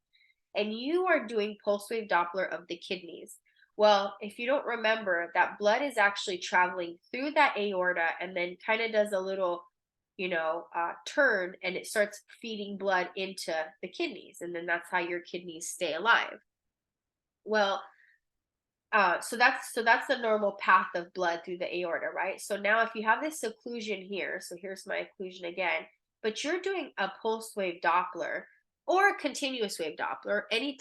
And you are doing pulse wave Doppler of the kidneys. Well, if you don't remember, that blood is actually traveling through that aorta and then kind of does a little, turn, and it starts feeding blood into the kidneys. And then that's how your kidneys stay alive. Well, so that's the normal path of blood through the aorta, right? So now if you have this occlusion here, so here's my occlusion again, but you're doing a pulse wave Doppler or a continuous wave Doppler, any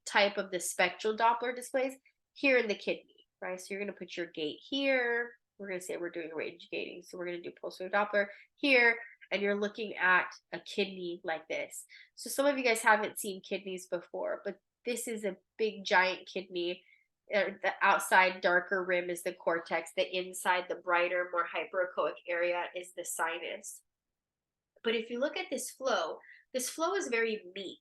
type of the spectral Doppler displays here in the kidney, right? So you're going to put your gate here. We're going to say we're doing range gating, so we're going to do pulse wave Doppler here, and you're looking at a kidney like this. So some of you guys haven't seen kidneys before, but this is a big giant kidney. The outside darker rim is the cortex. The inside, the brighter, more hyperechoic area is the sinus. But if you look at this flow is very meek.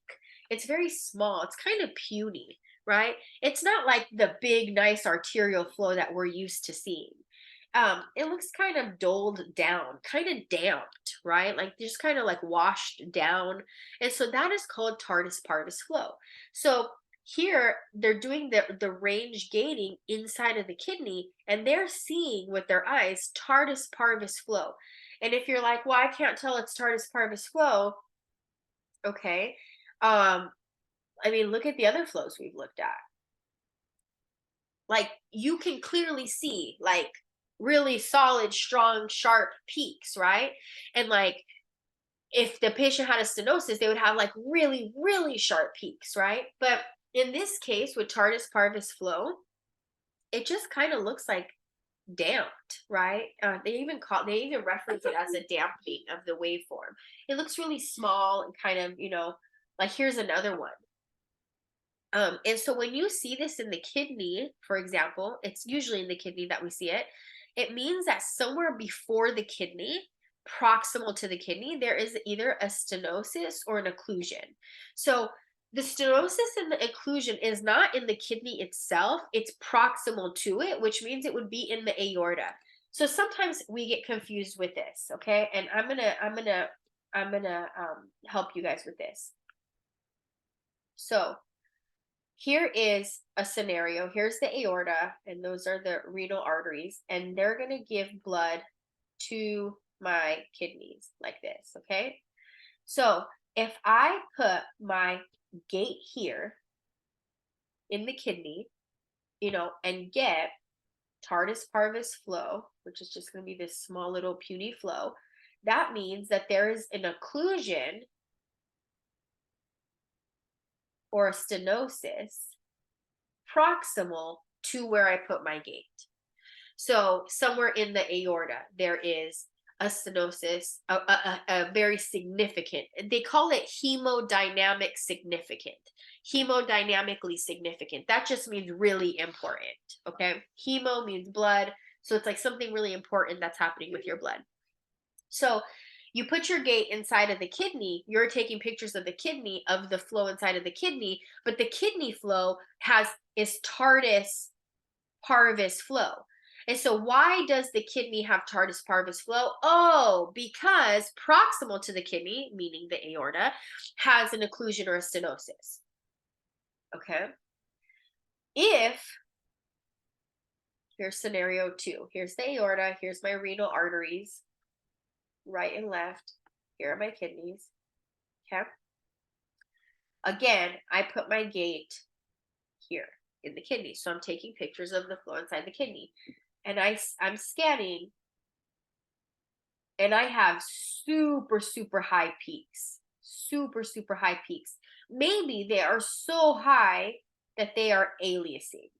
It's very small. It's kind of puny, right? It's not like the big, nice arterial flow that we're used to seeing. It looks kind of doled down, kind of damped, right? Like just kind of like washed down. And so that is called tardus parvis flow. So here they're doing the range gating inside of the kidney, and they're seeing with their eyes tardus parvis flow. And if you're like, well, I can't tell it's tardus parvis flow, okay. I mean, look at the other flows we've looked at. Like you can clearly see like really solid, strong, sharp peaks, right? And like if the patient had a stenosis, they would have like really, really sharp peaks, right? But in this case, with tardus parvis flow, it just kind of looks like damped, right? They even reference it as a dampening of the waveform. It looks really small and kind of, like here's another one. And so when you see this in the kidney, for example, it's usually in the kidney that we see it. It means that somewhere before the kidney, proximal to the kidney, there is either a stenosis or an occlusion. So the stenosis and the occlusion is not in the kidney itself, it's proximal to it, which means it would be in the aorta. So sometimes we get confused with this, okay? And I'm gonna help you guys with this. So here is a scenario. Here's the aorta, and those are the renal arteries, and they're going to give blood to my kidneys like this, okay? So if I put my gate here, in the kidney, and get tardus parvis flow, which is just going to be this small little puny flow, that means that there is an occlusion or a stenosis proximal to where I put my gate. So somewhere in the aorta, there is a stenosis, a very significant, they call it hemodynamic significant, hemodynamically significant. That just means really important, okay? Hemo means blood. So it's like something really important that's happening with your blood. So you put your gate inside of the kidney, you're taking pictures of the kidney, of the flow inside of the kidney, but the kidney flow is tardus parvis flow. And so why does the kidney have tardus parvis flow? Oh, because proximal to the kidney, meaning the aorta, has an occlusion or a stenosis. Okay. Here's scenario 2. Here's the aorta, here's my renal arteries, right and left. Here are my kidneys. Okay. Again, I put my gate here in the kidney. So I'm taking pictures of the flow inside the kidney. And I'm scanning, and I have super, super high peaks. Super, super high peaks. Maybe they are so high that they are aliasing.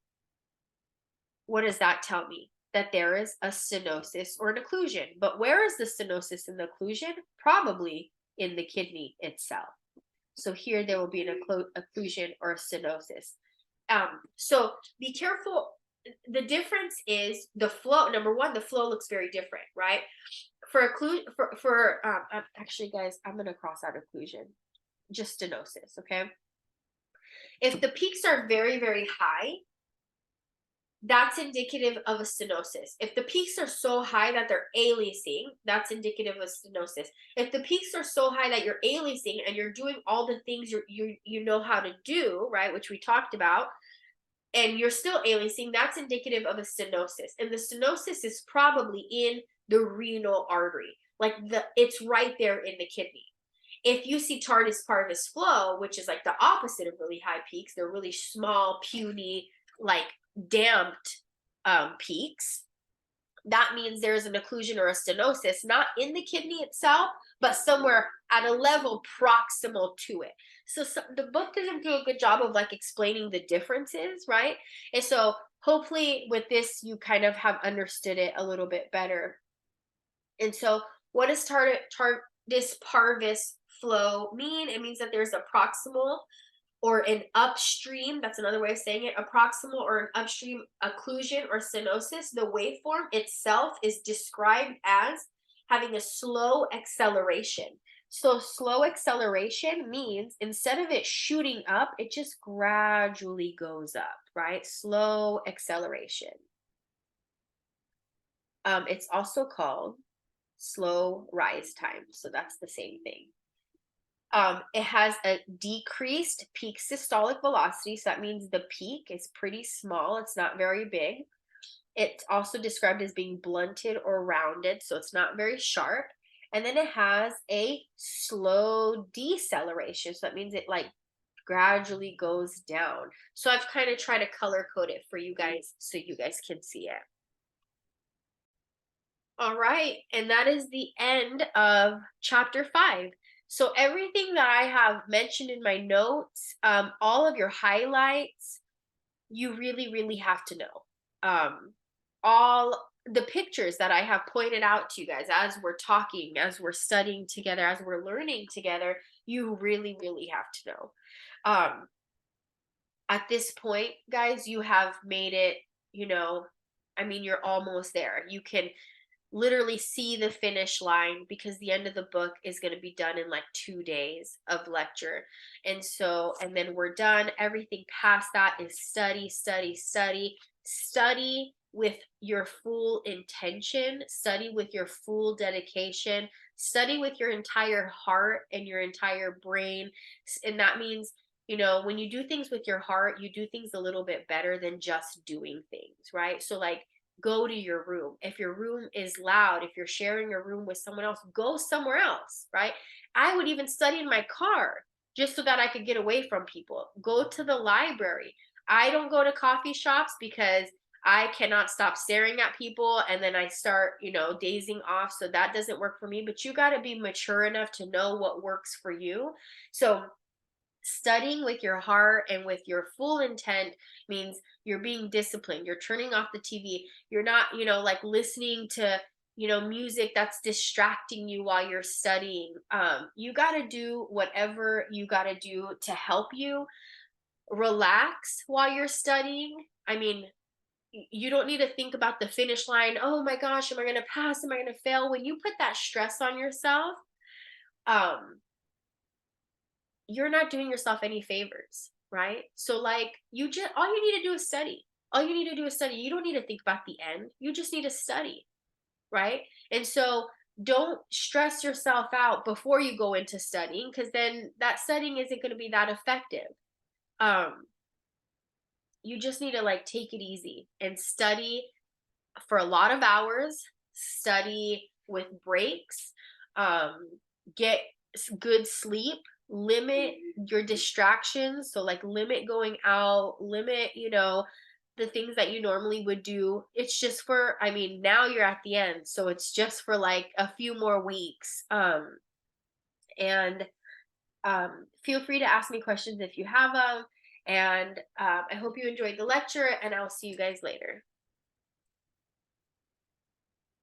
What does that tell me? That there is a stenosis or an occlusion. But where is the stenosis and the occlusion? Probably in the kidney itself. So here there will be an occlusion or a stenosis. So be careful. The difference is the flow. Number one, the flow looks very different, right? Actually, guys, I'm gonna cross out occlusion, just stenosis. Okay. If the peaks are very, very high, that's indicative of a stenosis. If the peaks are so high that they're aliasing, that's indicative of stenosis. If the peaks are so high that you're aliasing and you're doing all the things you know how to do, right, which we talked about, and you're still aliasing, that's indicative of a stenosis. And the stenosis is probably in the renal artery. It's right there in the kidney. If you see tardus parvis flow, which is like the opposite of really high peaks, they're really small, puny, like damped peaks, that means there's an occlusion or a stenosis, not in the kidney itself, but somewhere at a level proximal to it. So the book doesn't do a good job of like explaining the differences, right? And so hopefully with this, you kind of have understood it a little bit better. And so what does tardus parvis flow mean? It means that there's a proximal or an upstream, that's another way of saying it, a proximal or an upstream occlusion or stenosis. The waveform itself is described as having a slow acceleration. So slow acceleration means instead of it shooting up, it just gradually goes up, right? Slow acceleration. It's also called slow rise time. So that's the same thing. It has a decreased peak systolic velocity. So that means the peak is pretty small. It's not very big. It's also described as being blunted or rounded. So it's not very sharp. And then it has a slow deceleration. So that means it like gradually goes down. So I've kind of tried to color code it for you guys so you guys can see it. All right. And that is the end of chapter 5. So everything that I have mentioned in my notes, all of your highlights, you really, really have to know. All the pictures that I have pointed out to you guys as we're talking, as we're studying together, as we're learning together, you really, really have to know. At this point, guys, you have made it, you're almost there. You can literally see the finish line because the end of the book is going to be done in like 2 days of lecture. And then we're done. Everything past that is study, study, study, study with your full intention, study with your full dedication, study with your entire heart and your entire brain. And that means, when you do things with your heart, you do things a little bit better than just doing things, right? So like, go to your room. If your room is loud, if you're sharing a room with someone else, go somewhere else, right? I would even study in my car just so that I could get away from people. Go to the library. I don't go to coffee shops because I cannot stop staring at people and then I start, dazing off. So that doesn't work for me. But you got to be mature enough to know what works for you. So studying with your heart and with your full intent means you're being disciplined. You're turning off the TV. You're not, like listening to, music that's distracting you while you're studying. You got to do whatever you got to do to help you relax while you're studying. I mean, you don't need to think about the finish line. Oh my gosh, am I going to pass? Am I going to fail? When you put that stress on yourself, um, you're not doing yourself any favors, right? So like all you need to do is study. All you need to do is study. You don't need to think about the end. You just need to study, right? And so don't stress yourself out before you go into studying because then that studying isn't going to be that effective. Um you just need to like take it easy and study for a lot of hours, study with breaks, um, get good sleep, limit your distractions. So, like, limit going out, limit, the things that you normally would do. It's just for, I mean, now you're at the end. So, it's just for like a few more weeks. And feel free to ask me questions if you have them. And I hope you enjoyed the lecture, and I'll see you guys later.